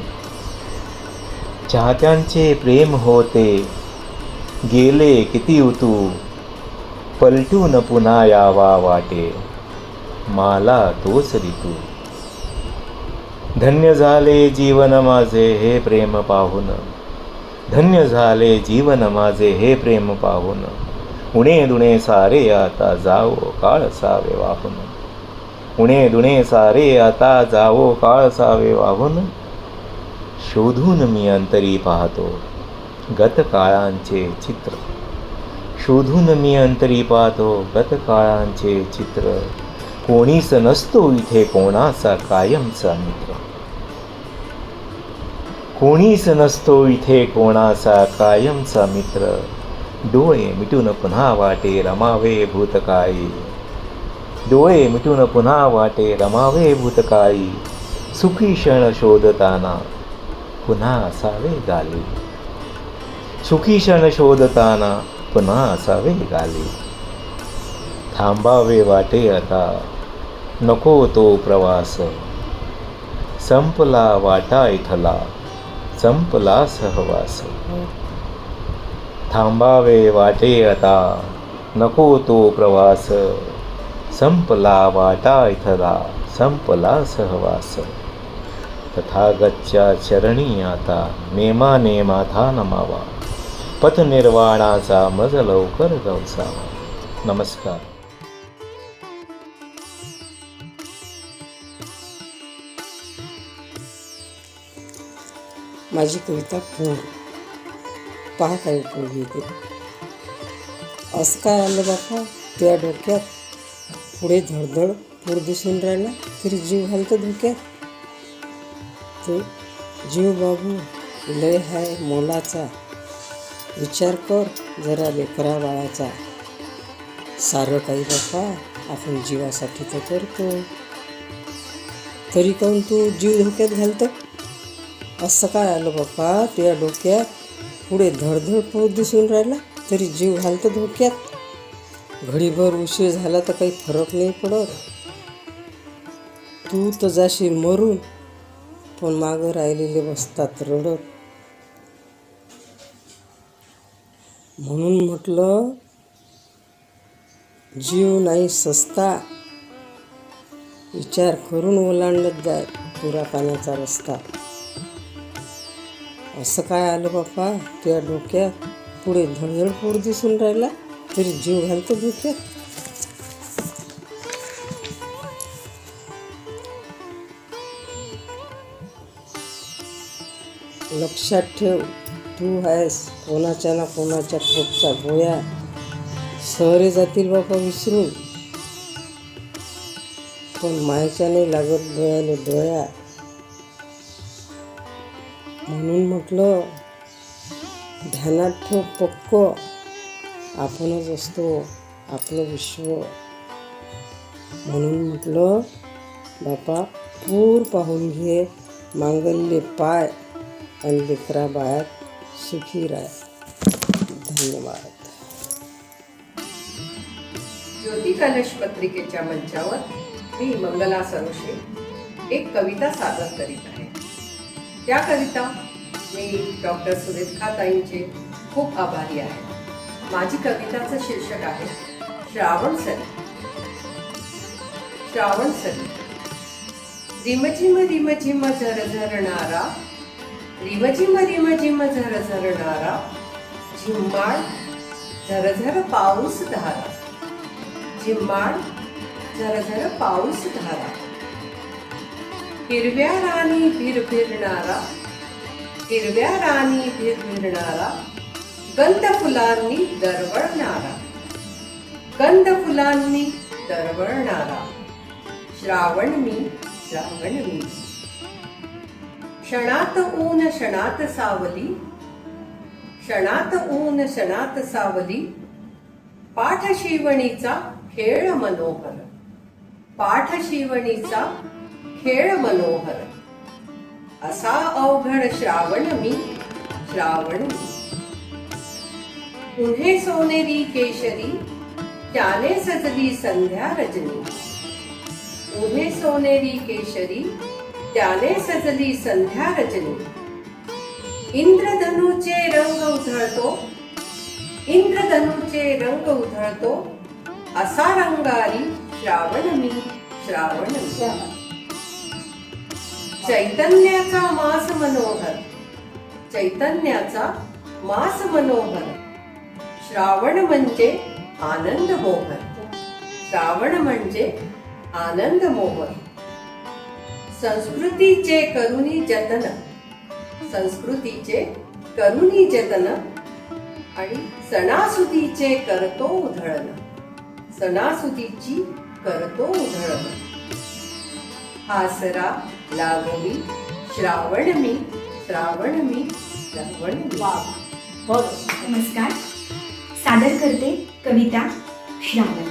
चाहत्यांचे प्रेम होते गेले किती ऋतू. पलटून पुन्हा यावा वाटे मला तोच ऋतू. धन्य झाले जीवन माझे हे प्रेम पाहून. धन्य झाले जीवन माझे हे प्रेम पाहून. उणे दुणे सारे आता जावो काळ सावे वाहून. उणे दुणे सारे आता जावो काळ सावे वाहून. शोधून मी अंतरी पाहतो गतकाळांचे चित्र. शोधून मी अंतरी पाहतो गतकाळांचे चित्र. कोणीच नसतो इथे कोणाचा कायमचा मित्र. कोणीच नसतो इथे कोणाचा कायमचा मित्र. डोळे मिटून पुन्हा वाटे रमावे भूतकाळी. डोळे मिटून पुन्हा वाटे रमावे भूतकाळी. सुखी क्षण शोधताना पुन्हा असावे गाली. सुखी क्षण शोधताना पुन्हा असावे गाली. थांबावे वाटे आता नको तो प्रवास. संपला वाटा इथला संपला सहवास. थांबावे वाटे आता नको तो प्रवास. संपला वाटा इथला संपला सहवास. तथागतच्या चरणी आता नेमाने माथा नमावा. पथनिर्वाणाचा मज लवकर गवसावा. नमस्कार. माझी कविता पूर. पहा काय उपयोगी येते. असं काय आलं बापा त्या डोक्यात. पुढे धडधड पूर दिसून राहिला तरी जीव घालतो धोक्यात. तो जीव बाबू लय हाय मोलाचा. विचार कर जरा लेकरा बाळाचा. सारं काही बापा आपण जीवासाठी तर करतो. तरी काहून तू जीव धोक्यात घालतो. असं काय आलं बाप्पा तुझ्या डोक्यात. पुढे धडधड पाऊस दिसून राहिला तरी जीव घालतो धोक्यात. घडीभर उशीर झाला तर काही फरक नाही पडत. तू तर जाशील मरून पण मागं राहिलेले बसतात रडत. म्हणून म्हटलं जीव नाही सस्ता. विचार करून ओलांडत जाय पुरा पाण्याचा रस्ता. असं काय आलं बाप्पा त्या डोक्यात. पुढे धडधड पूर दिसून राहिला तरी जीव घालतो डोक्यात. लक्षात ठेव तू आहेस कोणाच्या ना कोणाच्या पोटचा गोया. शहरे जातील बापा विसरून पण मायच्या नाही लागत डोळ्याने डोळ्या. म्हणून म्हटलं ध्यानात ठेव पक्क. आपणच असतो आपलं विश्व. म्हणून म्हटलं बापा पूर पाहून घे मांगल्ये पाय आणि लेकरा बाळात सुखी राह. धन्यवाद. ज्योती कलश पत्रिकेच्या मंचावर मी मंगला सरोशे एक कविता सादर करीत आहे. त्या कविता मी डॉक्टर सुरेखा ताईंचे खूप आभारी आहे. माझी कविताचं शीर्षक आहे श्रावण सरी. श्रावण सरी. रिमझिम रिमझिम झरझरणारा. रिमझिम रिमझिम झरझरणारा. झिम्माड झरझर पाऊस धारा. झिम्माड झरझर पाऊस धारा. हिरव्या रानी भिरभिरणारा, हिरव्या रानी भिरभिरणारा, गंध फुलांनी दरवळणारा, गंध फुलांनी दरवळणारा. श्रावण मी, श्रावण मी. क्षणात ऊन क्षणात सावली, क्षणात ऊन क्षणात सावली. पाठ शिवणीचा खेळ मनोहर, पाठ शिवणीचा खेळ मनोहर. असा अवघड श्रावण मी, श्रावण मी. उन्हे सोनेरी केशरी, त्याने सजली संध्या रजनी. उन्हे सोनेरी केशरी, त्याने सजली संध्या रजनी. इंद्रधनुचे रंग उधळतो, इंद्रधनुचे रंग उधळतो. असा रंगारी श्रावण मी, श्रावण मी. चैतन्याचा मास मनोहर, चैतन्याचा मास मनोहर. श्रावण म्हणजे आनंद मोहर, श्रावण म्हणजे आनंद मोहर. संस्कृतीचे करुणी जतन, संस्कृतीचे करुणी जतन. आणि सणासुदीचे करतो उधळण, सणासुदीची करतो उधळण. आसरा लागली श्रावण मी, श्रावण मी, श्रावण मी. नमस्कार. सादर करते कविता श्रावण.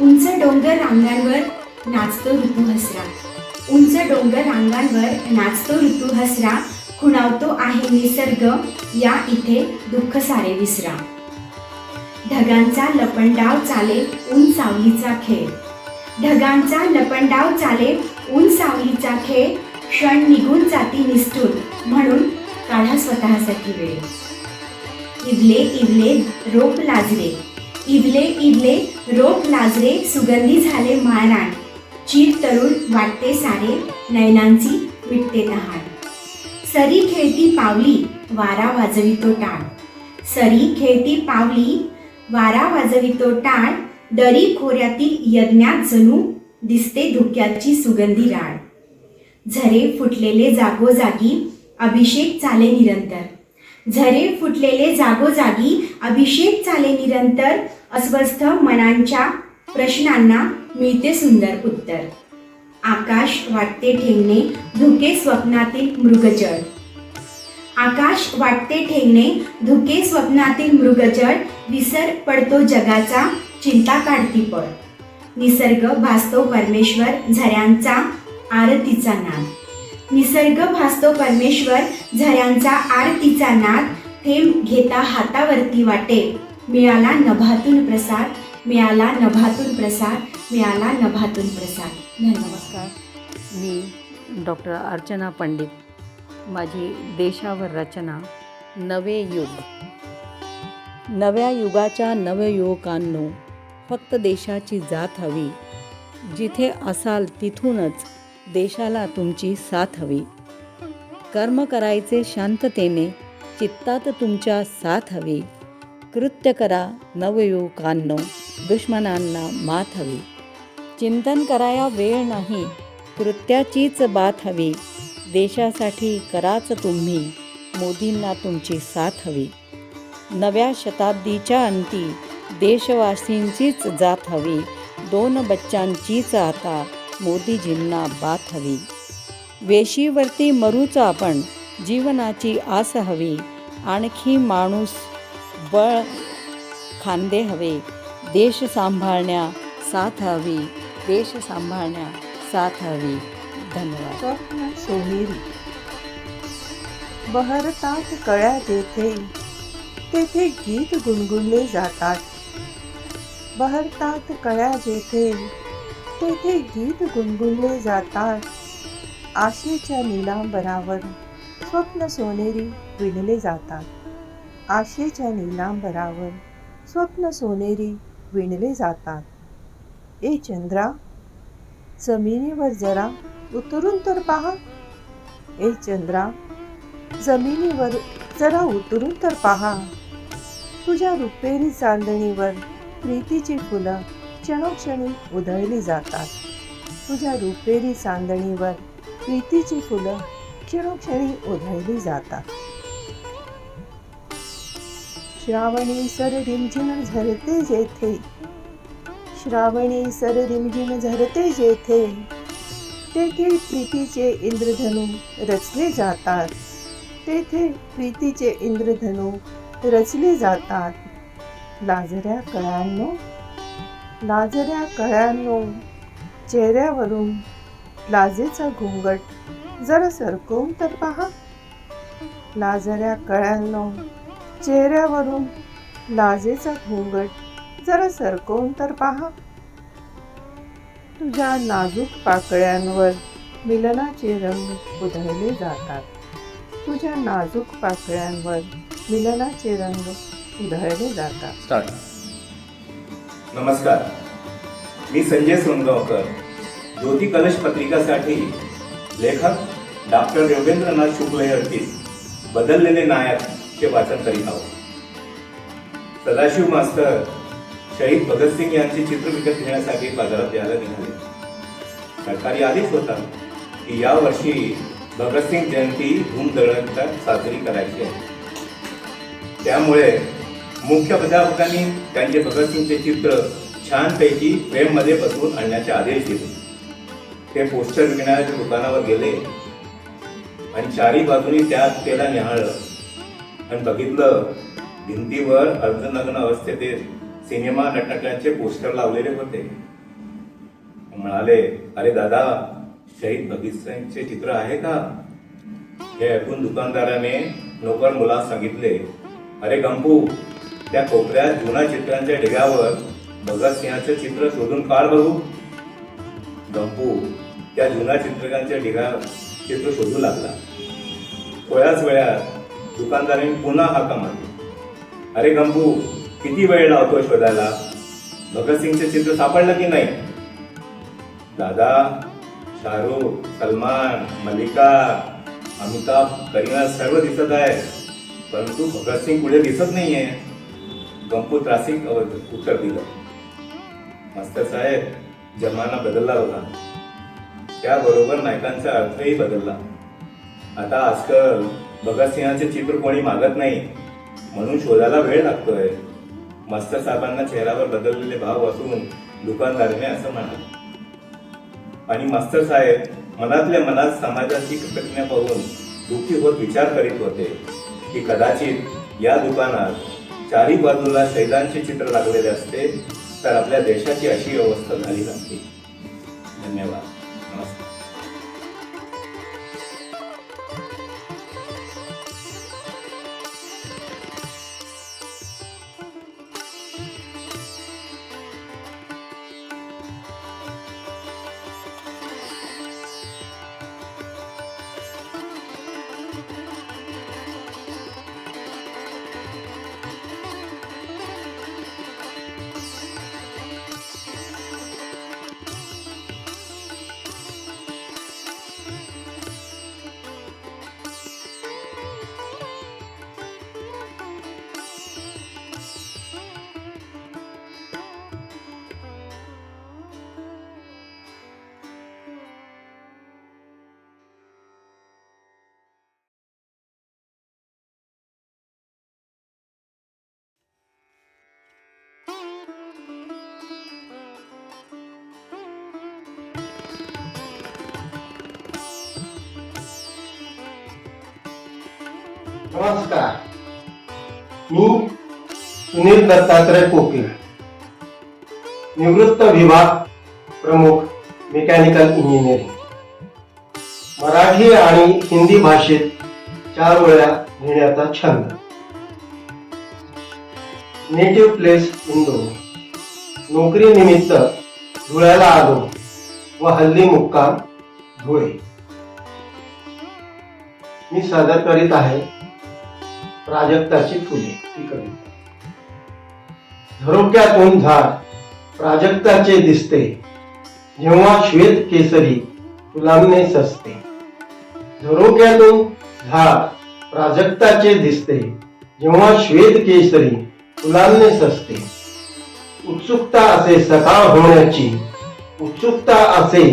उंच डोंगर रांगांवर नाचतो ऋतू हसरा, उंच डोंगर रांगांवर नाचतो ऋतू हसरा. खुणावतो आहे निसर्ग, या इथे दुःख सारे विसरा. ढगांचा लपंडाव चाले ऊन सावलीचा खेळ, ढगांचा लपंडाव चाले ऊन सावलीचा खेळ. क्षण निघून जाती निष्ठूर, म्हणून काढा स्वतःसाठी वेळ. इवले इवले रोप लाजरे, इवले इवले रोप लाजरे. सुगंधी झाले माळरान, चीर तरुण वाटते सारे. नयनांची मिटते तहान. सरी खेळती पावली, वारा वाजवितो टाळ, सरी खेळती पावली, वारा वाजवितो टाळ. दरी खोऱ्यातील यज्ञात जणू दिसते धुक्याची सुगंधी राळ. झरे फुटलेले जागोजागी, अभिषेक चाले निरंतर, झरे फुटलेले जागोजागी. अभिषेक चाले निरंतर. अस्वस्थ मनांच्या प्रश्नांना मिळते सुंदर उत्तर. आकाश वाटते ठेंगणे, धुके स्वप्नातील मृगजळ, आकाश वाटते ठेंगणे, धुके स्वप्नातील मृगजळ. विसर पडतो जगाचा, चिंता काढती पळ. निसर्ग भासतो परमेश्वर, झऱ्यांचा आरतीचा नाद, निसर्ग भासतो परमेश्वर, झऱ्यांचा आरतीचा नाद. थेंब घेता हातावरती वाटे, मिळाला नभातून प्रसाद, मिळाला नभातून प्रसाद, मिळाला नभातून प्रसाद. नमस्कार. मी डॉक्टर अर्चना पंडित. माझी देशावर रचना नवे युग. नव्या युगाच्या नवयुवकांनो, फक्त देशाची जात हवी. जिथे असाल तिथूनच देशाला तुमची साथ हवी. कर्म करायचे शांततेने, चित्तात तुमच्या साथ हवी. कृत्य करा नवयुवकांनो, दुश्मनांना मात हवी. चिंतन कराया वेळ नाही, कृत्याचीच बात हवी. देशासाठी कराच तुम्ही, मोदींना तुमची साथ हवी. नव्या शताब्दीच्या अंती देशवासींचीच जात हवी. 2 बच्चांचीच आता मोदीजींना बात हवी. वेशीवरती मरूच आपण, जीवनाची आस हवी. आणखी माणूस बळ खांदे हवे. देश सांभाळण्या साथ हवी, देश सांभाळण्या साथ हवी. धन्यवाद. स्वप्न सोनेरी. बहरतात कळ्या जेथे, तेथे गीत गुणगुणले जातात. बहरतात कळ्या जेथे, तेथे गीत गुणगुणले जातात. आशेच्या नीलांबरावर स्वप्न सोनेरी विणले जातात. आशेच्या नीलांबरावर स्वप्न सोनेरी विणले जातात. ए चंद्रा, जमिनीवर जरा उतरून तर पहा. ए चंद्रा, जमिनीवर जरा उतरून तर पहा. तुझ्या रुपेरी चांदणीवर प्रीतीची फुलं क्षणोक्षणी उधळली जातात. तुझ्या रुपेरी चांदणीवर प्रीतीची फुलं क्षणोक्षणी उधळली जातात. श्रावणी सर रिमझिम झरते जेथे, श्रावणी सर रिमझिम झरते जेथे, तेथे प्रीतीचे इंद्रधनू रचले जातात. तेथे प्रीतीचे इंद्रधनू रचले जातात. लाजऱ्या कळ्यांनो, लाजऱ्या कळ्यांनो, चेहऱ्यावरून लाजेचा घुंगट जरा सरकवून तर पहा. लाजऱ्या कळ्यांनो, चेहऱ्यावरून लाजेचा घुंगट जरा सरकवून तर पहा. तुझ्या नाजूक पाकळ्यांवर मिलनाचे रंग उधळले जातात. तुझ्या नाजूक पाकळ्यांवर मिलनाचे रंग उधळले जातात. नमस्कार, मी संजय सोनगावकर, ज्योती कलश पत्रिकासाठी लेखक डॉक्टर योगेंद्रनाथ शुक्ल यांची बदललेले नायक चे वाचन करीत आहोत. सदाशिव मास्तर शहीद भगतसिंग यांचे चित्र विकत घेण्यासाठी बाजारात यायला निघाले. सरकारी आदेश होता की या वर्षी भगतसिंग जयंती धूमधडाक्यात साजरी करायची आहे. त्यामुळे मुख्य प्राध्यापकांनी त्यांचे भगतसिंगचे चित्र छानपैकी फ्रेममध्ये बसवून आणण्याचे आदेश दिले. ते पोस्टर विकणाऱ्याच्या दुकानावर गेले आणि चारी बाजूनी त्या त्याला निहाळलं आणि बघितलं भिंतीवर अर्धनग्न अवस्थेत सिनेमा नटनट्यांचे पोस्टर लावलेले होते. म्हणाले, अरे दादा, शहीद भगतसिंगचे चित्र आहे का? हे ऐकून दुकानदाराने नोकर मुलास सांगितले, अरे गंपू, त्या कोपऱ्यात जुना चित्रांच्या ढिगावर भगतसिंहाचे चित्र शोधून काढ बघू. गंपू त्या जुना चित्रकांच्या ढिगावर चित्र शोधू लागला. थोड्याच वेळात दुकानदाराने पुन्हा हाका मारली, अरे गंपू, किती वेळ लावतो शोधायला? भगतसिंगचे चित्र सापडलं की नाही? दादा, शाहरुख, सलमान, मल्लिका, अमिताभ, करीना सर्व दिसत आहे, परंतु भगतसिंग पुढे दिसत नाहीये. गंपू त्रासिक उत्तर दिलं, मास्तर साहेब, जमाना बदलला होता, त्याबरोबर नायकांचा अर्थही बदलला. आता आजकाल भगतसिंहाचे चित्र कोणी मागत नाही, म्हणून शोधायला वेळ लागतोय. मास्तर साहेबांना चेहऱ्यावर बदललेले भाव वाचून दुकानदाराने असं म्हणाले. आणि मास्तर साहेब मनातल्या मनात समाजाची घटना पाहून दुःखी होत विचार करीत होते की कदाचित या दुकानात चारी बाजूला शहीदांचे चित्र लागलेले असते तर आपल्या देशाची अशी अवस्था झाली नसती. धन्यवाद. नमस्कार. नमस्कार, मी सुनील दत्तात्रय कोकिळ, निवृत्त विभाग प्रमुख मेकॅनिकल इंजिनिअरिंग. मराठी आणि हिंदी भाषेत 4 वेळा लिहिण्याचा छंद. Native place Indore. नोकरी निमित्त धुळ्याला आलो व हल्ली मुक्काम धुळे. मी सादर करीत आहे प्राजक्ताची फुले ही कविता. झरोक्यातून झाड प्राजक्ताचे दिसते, जेव्हा श्वेत केसरी फुलांने सजते. झरोक्यातून झाड प्राजक्ताचे दिसते, जेव्हा श्वेत केसरी फुलांने सजते. उत्सुकता असे सकाळ होण्याची, उत्सुकता असे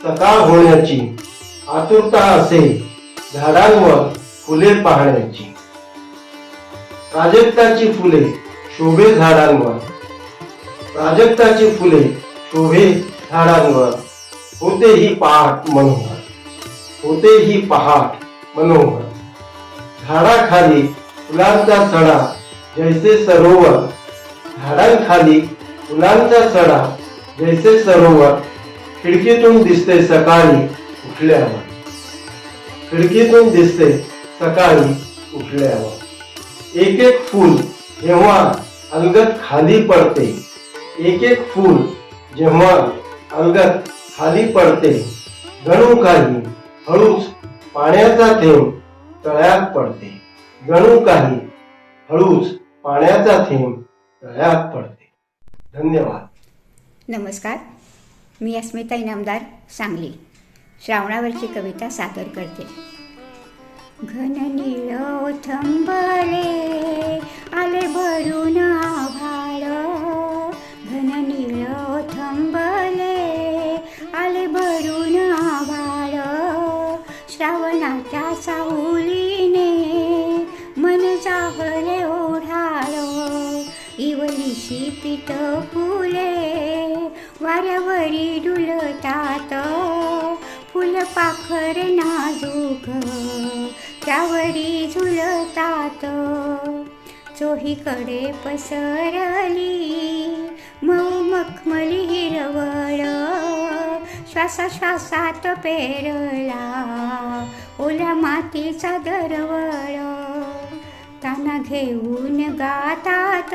सकाळ होण्याची, आतुरता असे झाडांवर फुले पाहण्याची. प्राजक्ताची फुले शोभे झाडांवर, प्राजक्ताची फुले शोभे झाडांवर, होते ही पहाट मनोहर, होते ही पहाट मनोहर. झाडाखाली फुलांचा सडा जैसे सरोवर, झाडांखाली फुलांचा सडा जैसे सरोवर. खिडकीतून दिसते सकाळी उठल्यावर, खिडकीतून दिसते सकाळी उठल्यावर. एक एक फूल जेव्हा अलगद खाली पडते, एक एक फूल जेव्हा अलगद खाली पडते, जणू काही हळूच पाण्याचा थेंब तळ्यात पडते, जणू काही हळूच पाण्याचा थेंब तळ्यात पडते. धन्यवाद. नमस्कार, मी अस्मिता इनामदार, सांगली. श्रावणावरची कविता सादर करते. घन नीळ ओथंबले आले भरून आभाळ, घन नीळ ओथंबले आले भरून आभाळ. श्रावणाच्या सावलीने मन जाहले ओढाळ, इवलीशी पीठ फुले वाऱ्यावरी डुलतात. फुलपाखर नाजूक त्यावरी झुलतात. चोहीकडे पसरली मऊ मखमली हिरवळ, श्वासाश्वासात पेरला ओल्या मातीचा दरवळ. ताना घेऊन गातात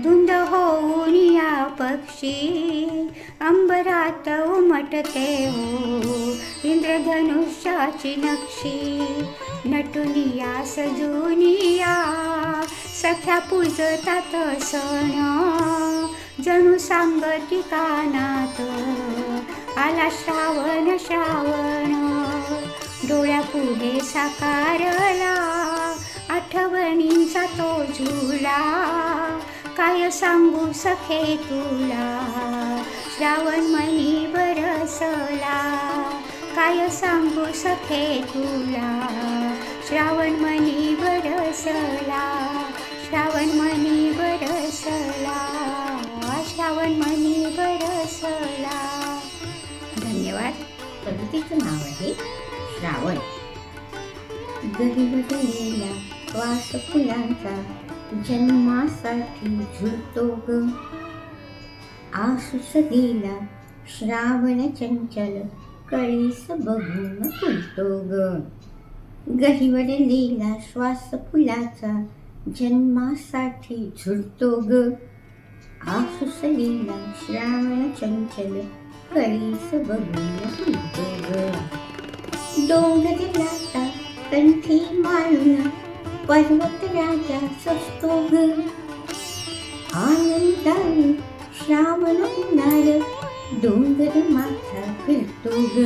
धुंद होऊन या पक्षी, अंबरात उमटते हो इंद्रधनुष्याची नक्षी. नटुनिया सजुनिया सख्या पूजतात सण, जणू सांगती कानात आला श्रावण श्रावण. डोळ्यापुढे साकारला आठवणींचा तो झुला, काय सांगू सखे तुला श्रावण मनी बरसला. काय सांगू सखे तुला श्रावण मनी बरसला, श्रावण मनी बरसला, श्रावण मनी बरसला. धन्यवाद. कवितेचं नाव आहे श्रावण. गहिवरलेला श्वास फुलांचा जन्मासाठी झुलतो ग, आसूस दिला श्रावण चंचल कळीस बघून फुलतो ग. गहिवरलेला श्वास फुलाचा जन्मासाठी झुलतो ग, आसूस दिला श्रावण चंचल कळीस बघून फुलतो ग. डोंगर लाटा कंठी माळून पर्वत राजा सजतो ग, आनंदाने श्रावण उन्हाळ डोंगर माथा फिरतो ग.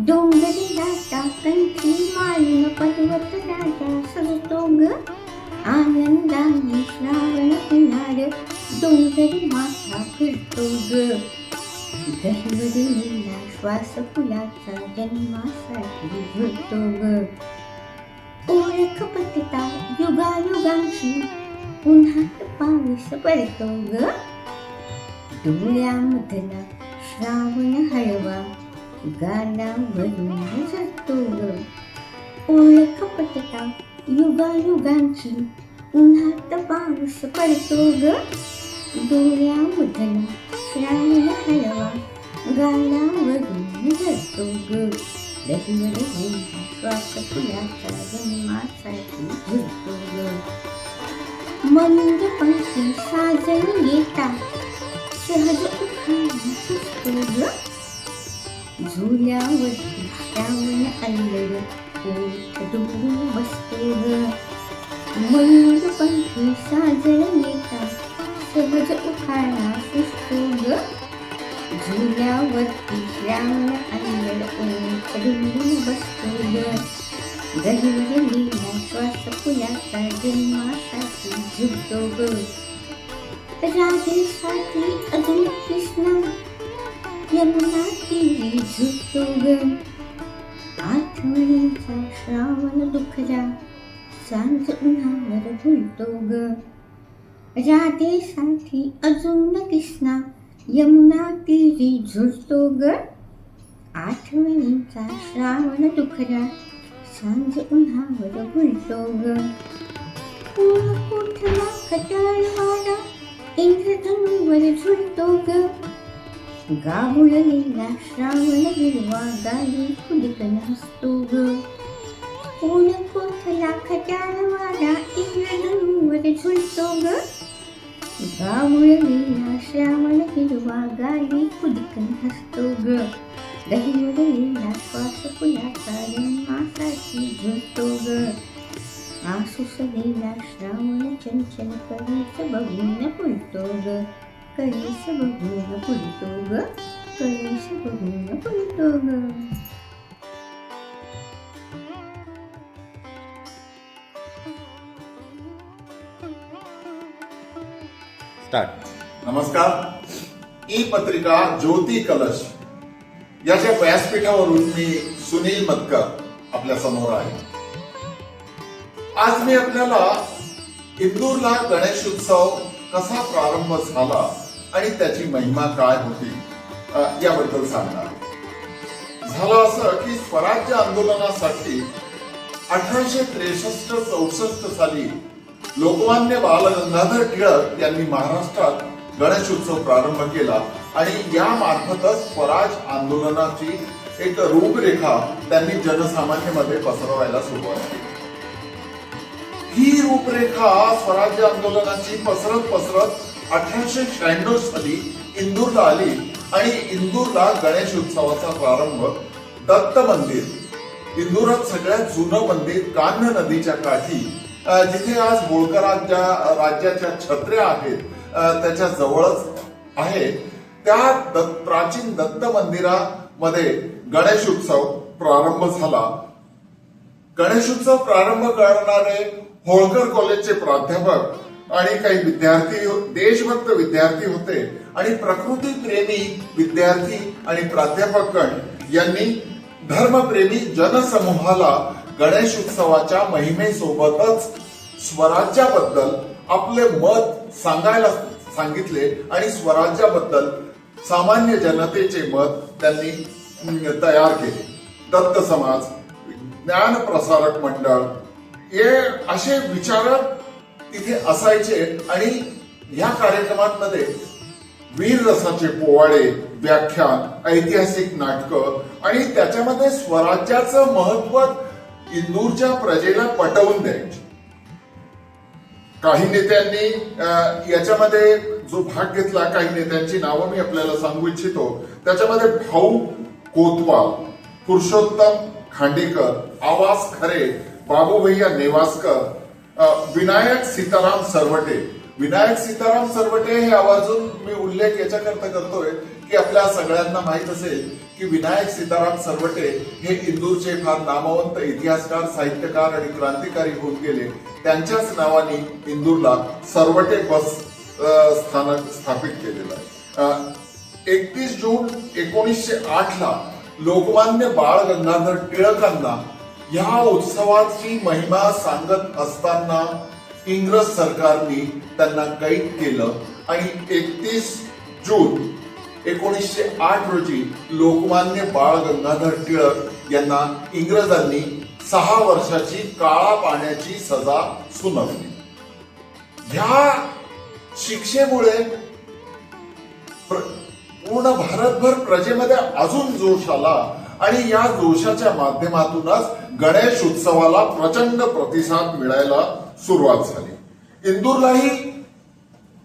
डोंगर लाटा कंठी माळून पर्वत राजा सजतो ग, आनंदाने श्रावण उन्हाळ डोंगर माथा फिरतो ग. गहिवरलेला श्वास फुलाचा जन्मासाठी झुलतो ग. ओळख पटता युगायुगांची उन्हात पाऊस पडतो ग, डोळ्यामधला श्रावण हळवा गालावरून झरतो ग. ओळख पटता युगायुगांची उन्हात पाऊस पडतो ग, डोळ्यामधला श्रावण हळवा गालावरून झरतो ग. गहिवरलेला श्वास फुलाचा जन्मासाठी झुलतो ग. मंद पंखी साजन येता सहज उखाणा सुचतो ग, झुल्यावरती श्रावण अल्लड ओठ डुबून बसतो ग. मंद पंखी साजन येता सहज उखाणा सुचतो ग, झुल्यावरती श्रावण अल्लड ओठ डुबून बसतो ग. गहिवरलेला श्वास फुलाचा जन्मासाठी झुलतो ग. राधेसाठी अजून कृष्णा यमुना तीरी झुलतो ग. आठवणीचा श्रावण दुखला सांज उन्हावर झुलतो ग. राधेसाठी अजून कृष्णा यमुना तीरी झुलतो ग. आठवणीचा श्रावण दुखला सांज उन्हावर झुलतो ग. फूल कुठला खटाळवाडा इंद्रधनुवर झुलतो ग. गाभुळलेला श्रावण हिरवा गाली खुदकन हसतो ग. फूल कुठला खटाळवाडा इंद्रधनुवर झुलतो ग. गाभुळलेला श्रावण हिरवा गाली खुदकन हसतो ग. दहीवरलेला श्वास फुलाचा जन्मासाठी झुलतो ग. आसुसलेला श्रावण चंचल कळीस बघून फुलतो ग. कळीस बघून फुलतो ग. कळीस बघून फुलतो ग. नमस्कार. ई पत्रिका ज्योती कलश याच्या व्यासपीठावरून मी सुनील मतकर आपल्या समोर आहे. आज मी आपल्याला इंदूरला गणेशोत्सव कसा प्रारंभ झाला आणि त्याची महिमा काय होती याबद्दल सांगणार. झालं असं की स्वराज्य आंदोलनासाठी 1863-64 साली लोकमान्य बाळ गंगाधर टिळक यांनी महाराष्ट्रात गणेशोत्सव प्रारंभ केला आणि या मार्फतच स्वराज आंदोलनाची एक रूपरेखा त्यांनी जनसामान्यामध्ये पसरवायला सुरुवात केली. ही रूपरेखा स्वराज्य आंदोलनाची पसरत 1896 साली इंदूरला आली आणि इंदूरला गणेशोत्सवाचा प्रारंभ दत्त मंदिर, इंदूरात सगळ्यात जुनं मंदिर कान्ह नदीच्या काठी, जिथे आज होळकर राज्याच्या छत्र्या आहेत त्याच्या जवळच आहे, त्या प्राचीन दत्त मंदिरामध्ये गणेशोत्सव प्रारंभ झाला. गणेशोत्सव प्रारंभ करणारे होळकर कॉलेजचे प्राध्यापक आणि काही विद्यार्थी, देशभक्त विद्यार्थी होते आणि प्रकृतीप्रेमी विद्यार्थी आणि प्राध्यापकगण यांनी धर्मप्रेमी जनसमूहाला गणेशोत्सवाच्या महिमेसोबतच स्वराज्याबद्दल आपले मत सांगायला सांगितले आणि स्वराज्याबद्दल सामान्य जनतेचे मत त्यांनी तयार केले. दत्त समाज, ज्ञान प्रसारक मंडळ हे असे विचारक तिथे असायचे आणि या कार्यक्रमांमध्ये वीररसाचे पोवाडे, व्याख्यान, ऐतिहासिक नाटकं आणि त्याच्यामध्ये स्वराज्याचं महत्व इंदूरच्या प्रजेला पटवून द्यायचे. काही नेत्यांनी याच्यामध्ये जो भाग घेतला, काही नेत्यांची नावं मी आपल्याला सांगू इच्छितो. त्याच्यामध्ये भाऊ कोतवाल, पुरुषोत्तम खांडेकर, आवाज खरे, बाबू भैया नेवासकर, विनायक सीताराम सरवटे. विनायक सीताराम सरवटे हे आवर्जून मी उल्लेख याच्याकरता करतोय की आपल्या सगळ्यांना माहित असेल की विनायक सीताराम सरवटे हे इंदूरचे फार नामवंत इतिहासकार, साहित्यकार आणि क्रांतिकारी होऊन गेले. त्यांच्याच नावाने इंदूरला सरवटे बस स्थानक स्थापित केलेलं आहे. 31 जून 1908 लोकमान्य बाळ गंगाधर टिळकांना या उत्सवाची महिमा सांगत असताना इंग्रज सरकारने त्यांना कैद केलं आणि 31 जून 1908 रोजी लोकमान्य बाळ गंगाधर टिळक यांना इंग्रजांनी 6 वर्षाची काळा पाण्याची सजा सुनावली. ह्या शिक्षेमुळे पूर्ण भारतभर प्रजेमध्ये अजून जोश आला आणि या जोशाच्या माध्यमातूनच गणेश उत्सवाला प्रचंड प्रतिसाद मिळायला सुरुवात झाली. इंदूरलाही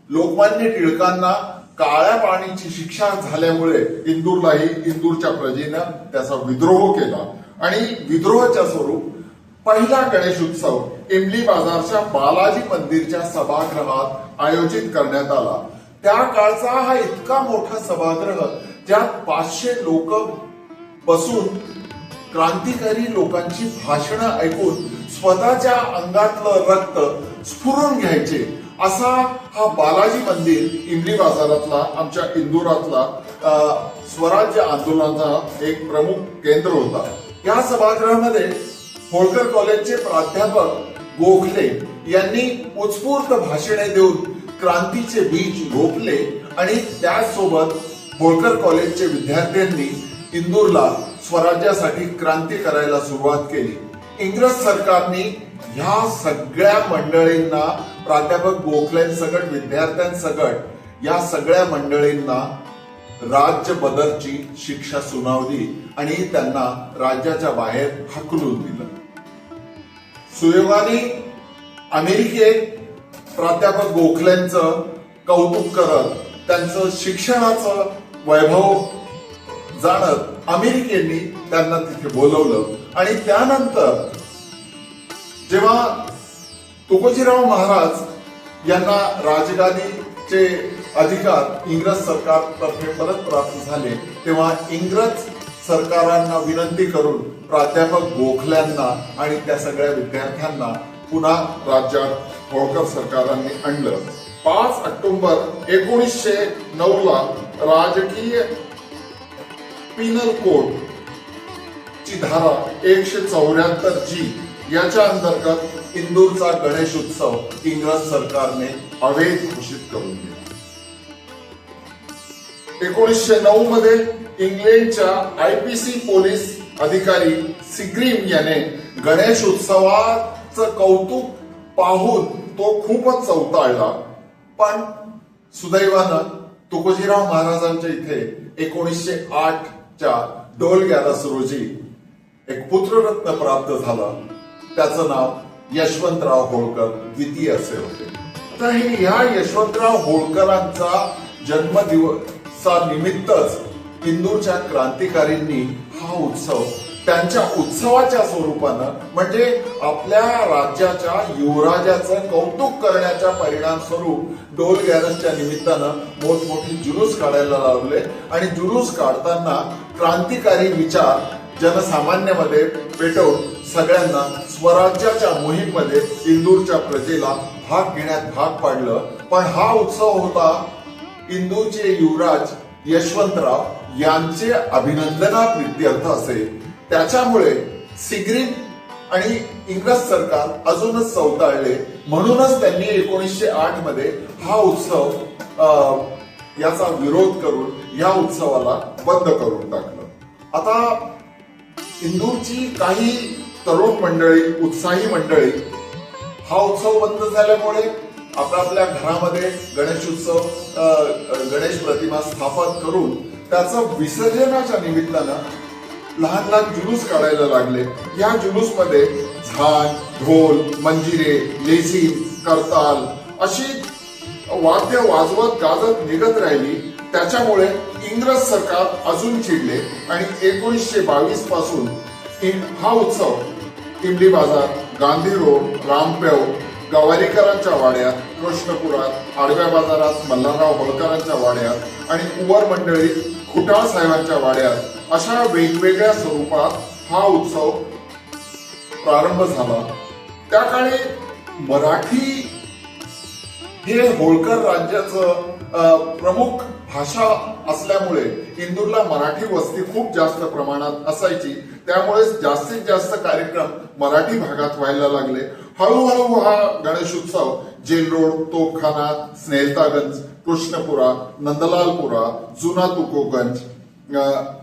लोकमान्य टिळकांना काळ्या पाण्याची शिक्षा झाल्यामुळे इंदूरच्या प्रजेनं त्याचा विद्रोह केला आणि विद्रोहाच्या स्वरूप पहिला गणेश उत्सव इमली बाजारच्या बालाजी मंदिरच्या सभागृहात आयोजित करण्यात आला. त्या काळचा हा इतका मोठा सभागृह ज्यात 500 लोक बसून क्रांतिकारी लोकांची भाषणं ऐकून स्वतःच्या अंगातलं रक्त स्फुरून घ्यायचे असा हा बालाजी मंदिर इमली बाजारातला, आमच्या इंदुरातला स्वराज्य आंदोलनाचा एक प्रमुख केंद्र होता. या सभागृहामध्ये होळकर कॉलेजचे प्राध्यापक गोखले यांनी उत्स्फूर्त भाषणे देऊन क्रांतीचे बीज रोपले आणि त्याचसोबत होळकर कॉलेजचे विद्यार्थ्यांनी इंदूरला स्वराज्यासाठी क्रांती करायला सुरुवात केली. इंग्रज सरकारने ह्या सगळ्या मंडळींना, प्राध्यापक गोखलेंसकट, विद्यार्थ्यांसकट या सगळ्या मंडळींना राज्य बदलची शिक्षा सुनावली आणि त्यांना राज्याच्या बाहेर हाकलून दिलं. सुयोगाने अमेरिकेत प्राध्यापक गोखलेंचं कौतुक करत त्यांचं शिक्षणाचं वैभव जाणत अमेरिकेने त्यांना तिथे बोलवलं आणि त्यानंतर जेव्हा तुकोजीराव महाराज यांना राजगादीचे अधिकार इंग्रज सरकारतर्फे परत प्राप्त झाले, तेव्हा इंग्रज सरकारांना विनंती करून प्राध्यापक गोखल्यांना आणि त्या सगळ्या विद्यार्थ्यांना पुन्हा राज्यात होळकर सरकारांनी आणलं. 5 ऑक्टोबर 1909 राजकीय पिनल कोड ची धारा 174G याच्या अंतर्गत इंदूरचा गणेश उत्सव इंग्रज सरकारने अवैध घोषित करून दिला. 1909 मध्ये इंग्लंडच्या IPC पोलीस अधिकारी सिग्रीम याने गणेश उत्सवाचं कौतुक पाहून तो खूपच चवताळला. पण सुदैवानं तुकोजीराव महाराजांच्या इथे 1908च्या डोल 11 रोजी एक पुत्ररत्न प्राप्त झाला. त्याचं नाव यशवंतराव होळकर द्वितीय असे होते. तर हे या यशवंतराव होळकरांचा जन्मदिवसा निमित्तच इंदूरच्या क्रांतिकारींनी हा उत्सव त्यांच्या उत्सवाच्या स्वरूपानं, म्हणजे आपल्या राज्याच्या युवराजाचं कौतुक करण्याच्या परिणाम स्वरूप डोल 11च्या निमित्तानं मोठमोठी जुलूस काढायला लावले आणि जुलूस काढताना क्रांतिकारी विचार जनसामान्यामध्ये पेटवून सगळ्यांना स्वराज्याच्या मोहीममध्ये इंदूरच्या प्रजेला भाग घेण्यात भाग पाडलं. पण हा उत्सव होता इंदूरचे युवराज यशवंतराव यांचे अभिनंदनाप्रित्यर्थ असे. त्याच्यामुळे सिग्रीम आणि इंग्रज सरकार अजूनच चवताळले. म्हणूनच त्यांनी 1908 मध्ये हा उत्सव याचा विरोध करून या उत्सवाला बंद करून टाकलं. आता इंदूरची काही तरुण मंडळी, उत्साही मंडळी हा उत्सव बंद झाल्यामुळे आपल्या घरामध्ये गणेश उत्सव, गणेश प्रतिमा स्थापन करून त्याचं विसर्जनाच्या निमित्तानं लहान लहान जुलूस काढायला लागले. या जुलूस मध्ये झांज, ढोल, मंजिरे, लेझीम, करताल अशी वाद्य वाजवत गाजत निघत राहिली. त्याच्यामुळे इंग्रज सरकार अजून चिडले आणि 1922 पासून हा उत्सव इमली बाजार, गांधी रोड, रामपेव, गवारीकरांच्या वाड्यात, कृष्णपुरात, आडव्या बाजारात मल्हारराव होळकरांच्या वाड्यात आणि उवर मंडळीत खुटाळ साहेबांच्या वाड्यात अशा वेगवेगळ्या स्वरूपात हा उत्सव प्रारंभ झाला. त्या काळी मराठी हे होळकर राज्याचं प्रमुख भाषा असल्यामुळे इंदूरला मराठी वस्ती खूप जास्त प्रमाणात असायची. त्यामुळे जास्तीत जास्त कार्यक्रम मराठी भागात व्हायला लागले. हळूहळू हा गणेश उत्सव जेल रोड, तोपखाना, स्नेहलतागंज, कृष्णपुरा, नंदलालपुरा, जुना तुकोगंज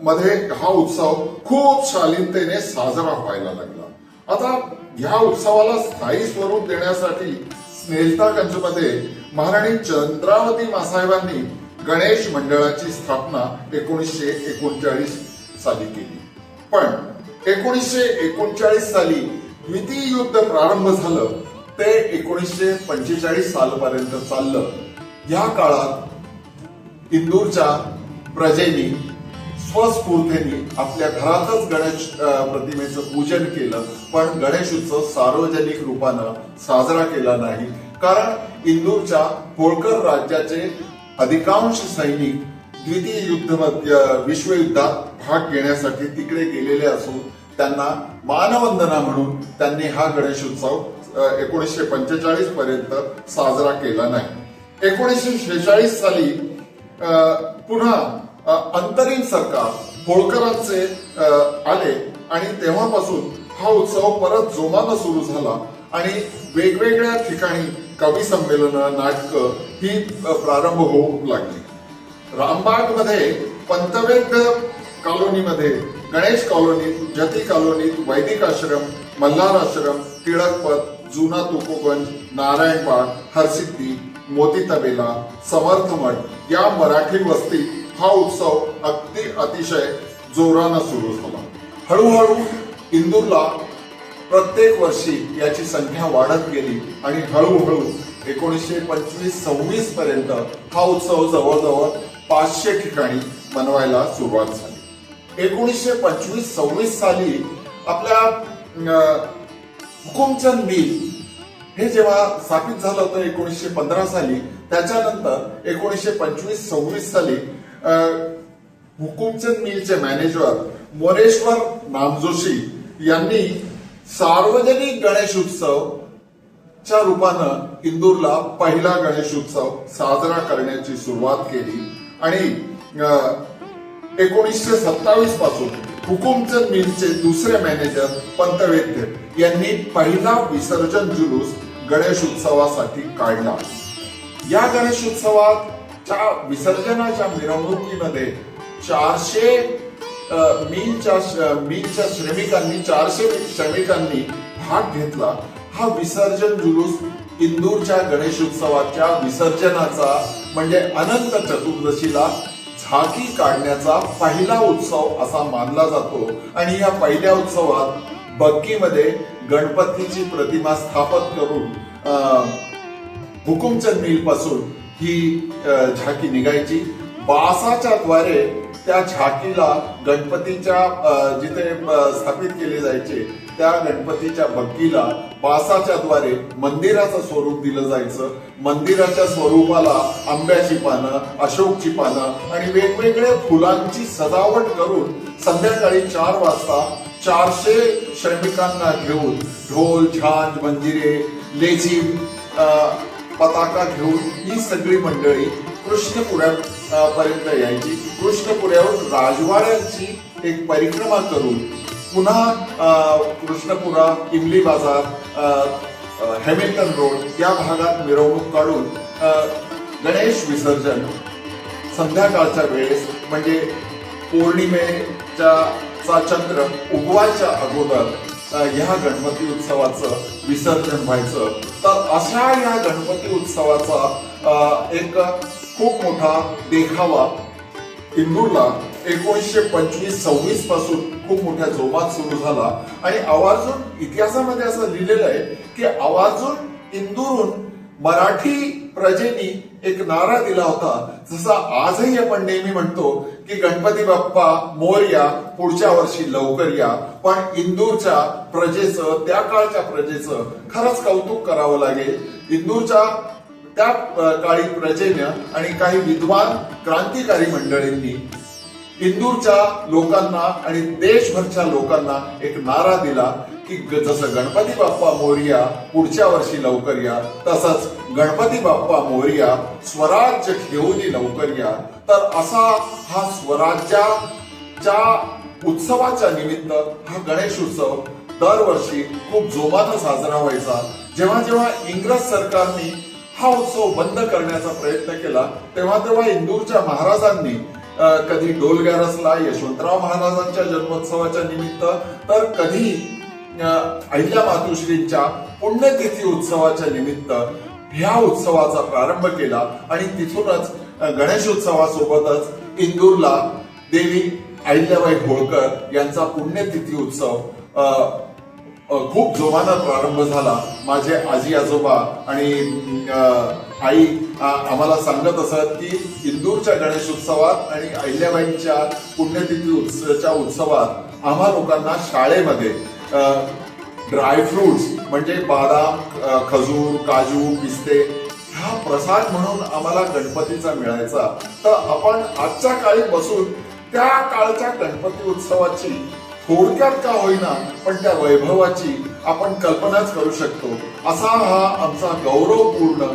मध्ये हा उत्सव खूप शालीनतेने साजरा व्हायला लागला. आता ह्या उत्सवाला स्थायी स्वरूप देण्यासाठी स्नेहलतागंजमध्ये महाराणी चंद्रावती मासाहेबांनी गणेश मंडळाची स्थापना 1939 साली केली. पण 1939 साली द्वितीय युद्ध प्रारंभ झालं ते 1945 सालपर्यंत चाललं. या काळात इंदूरच्या प्रजेनी स्वस्फूर्तीने आपल्या घरातच गणेश प्रतिमेचं पूजन केलं. पण गणेश उत्सव सार्वजनिक रूपानं साजरा केला नाही, कारण इंदूरच्या होळकर राज्याचे अधिकांश सैनिक द्वितीय विश्वयुद्धात भाग घेण्यासाठी तिकडे गेलेले असून त्यांना मानवंदना म्हणून त्यांनी हा गणेश उत्सव 1945 पर्यंत साजरा केला नाही. 1946 साली पुन्हा अंतरिम सरकार होळकरांचे आले आणि तेव्हापासून हा उत्सव परत जोमानं सुरू झाला आणि वेगवेगळ्या ठिकाणी कवी संमेलनं, नाटकं ही प्रारंभ होऊ लागली. रामबाग मध्ये पंतवेद कॉलनीमध्ये, गणेश कॉलनीत, जती कॉलनीत, वैदिक आश्रम, मल्हार आश्रम, टिळकपत, जुना तुकोगंज, नारायणबाग, हरसिद्धी, मोती तबेला, समर्थ मठ या मराठी वस्तीत हा उत्सव अतिशय जोरानं सुरू झाला. हळूहळू इंदूरला प्रत्येक वर्षी याची संख्या वाढत गेली आणि हळूहळू 1925-26 पर्यंत हा उत्सव जवळजवळ 500 ठिकाणी मनवायला सुरुवात झाली. 1925-26 साली आपल्या हुकुमचंद मिल हे जेव्हा स्थापित झालं होतं 1915 साली, त्याच्यानंतर 1925-26 साली हुकुमचंद मिलचे मॅनेजर मोरेश्वर नामजोशी यांनी सार्वजनिक गणेश उत्सव च्या रूपानं इंदूरला पहिला गणेश उत्सव साजरा करण्याची सुरुवात केली आणि 1927 पासून हुकुमचंद मिलचे दुसरे मॅनेजर पंतवेद्य यांनी पहिला विसर्जन जुलूस गणेश उत्सवासाठी काढला. या गणेश उत्सवाच्या विसर्जनाच्या मिरवणुकीमध्ये 400 मिलच्या श्रमिकांनी 400 श्रमिकांनी भाग घेतला. हा विसर्जन जुलूस इंदूरच्या गणेश उत्सवाच्या विसर्जनाचा म्हणजे अनंत चतुर्दशीला झाकी काढण्याचा पहिला उत्सव असा मानला जातो आणि या पहिल्या उत्सवात बग्गीमध्ये गणपतीची प्रतिमा स्थापित करून हुकुमचंद मिल पासून ही झाकी निघायची. बासाच्या द्वारे त्या झाकीला गणपतीच्या जिथे स्थापित केले जायचे त्या गणपतीच्या बग्गीला बासाच्या द्वारे मंदिराचं स्वरूप दिलं जायचं. मंदिराच्या स्वरूपाला आंब्याची पानं, अशोकची पानं आणि वेगवेगळ्या फुलांची सजावट करून संध्याकाळी 4 वाजता 400 श्रमिकांना घेऊन ढोल, झांज, मंजिरे, लेझीम, पताका घेऊन ही सगळी मंडळी कृष्णपुऱ्यापर्यंत यायची. कृष्णपुऱ्याहून राजवाड्यांची एक परिक्रमा करून पुन्हा कृष्णपुरा, इमली बाजार, हॅमिल्टन रोड या भागात मिरवणूक काढून गणेश विसर्जन संध्याकाळच्या वेळेस म्हणजे पौर्णिमेचा चंद्र उगवायच्या अगोदर ह्या गणपती उत्सवाचं विसर्जन व्हायचं. तर अशा या गणपती उत्सवाचा एक खूप मोठा देखावा इंदूरला 1925-26 पासून खूप मोठ्या जोमात सुरू झाला आणि आवर्जून इतिहासामध्ये असं लिहिलेलं आहे की आवर्जून इंदूरहून मराठी प्रजेनी एक नारा दिला होता, जसा आजही आपण नेहमी म्हणतो की गणपती बाप्पा मोरया, पुढच्या वर्षी लवकर या. पण इंदूरच्या प्रजेचं, त्या काळच्या प्रजेचं खरंच कौतुक करावं लागेल. इंदूरच्या त्या काळी प्रजेनं आणि काही विद्वान क्रांतिकारी मंडळींनी इंदूरच्या लोकांना आणि देशभरच्या लोकांना एक नारा दिला की जसं गणपती बाप्पा मोरया, पुढच्या वर्षी लवकर या, तसंच गणपती बाप्पा मोरया, स्वराज्य घेऊन लवकर या. तर असा हा स्वराज्याच्या उत्सवाच्या निमित्त हा गणेश उत्सव दरवर्षी खूप जोमानं साजरा व्हायचा. जेव्हा जेव्हा इंग्रज सरकारने हा उत्सव बंद करण्याचा प्रयत्न केला तेव्हा इंदूरच्या महाराजांनी कधी डोलग्यारसला यशवंतराव महाराजांच्या जन्मोत्सवाच्या निमित्त, तर कधी अहिल्या मातोश्रींच्या पुण्यतिथी उत्सवाच्या निमित्त ह्या उत्सवाचा प्रारंभ केला आणि तिथूनच गणेशोत्सवासोबतच इंदूरला देवी अहिल्याबाई होळकर यांचा पुण्यतिथी उत्सव खूप जोमानं प्रारंभ झाला. माझे आजी आजोबा आणि आई आम्हाला सांगत असत की इंदूरच्या गणेशोत्सवात आणि अहिल्याबाईंच्या पुण्यतिथीच्या उत्सवात आम्हा लोकांना शाळेमध्ये ड्रायफ्रुट्स म्हणजे बदाम, खजूर, काजू, पिस्ते हा प्रसाद म्हणून आम्हाला गणपतीचा मिळायचा. तर आपण आजच्या काळी बसून त्या काळच्या गणपती उत्सवाची थोडक्यात का होईना पण त्या वैभवाची आपण कल्पनाच करू शकतो. असा हा आमचा गौरवपूर्ण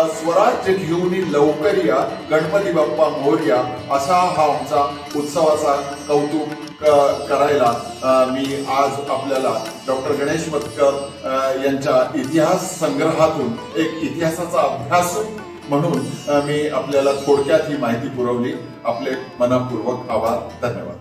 स्वराज्य घेऊन लवकर या, गणपती बाप्पा मोरया, असा हा आमचा उत्सवाचा कौतुक करायला मी आज आपल्याला डॉक्टर गणेश मतकर यांच्या इतिहास संग्रहातून एक इतिहासाचा अभ्यासू म्हणून मी आपल्याला थोडक्यात ही माहिती पुरवली. आपले मनपूर्वक आभार. धन्यवाद.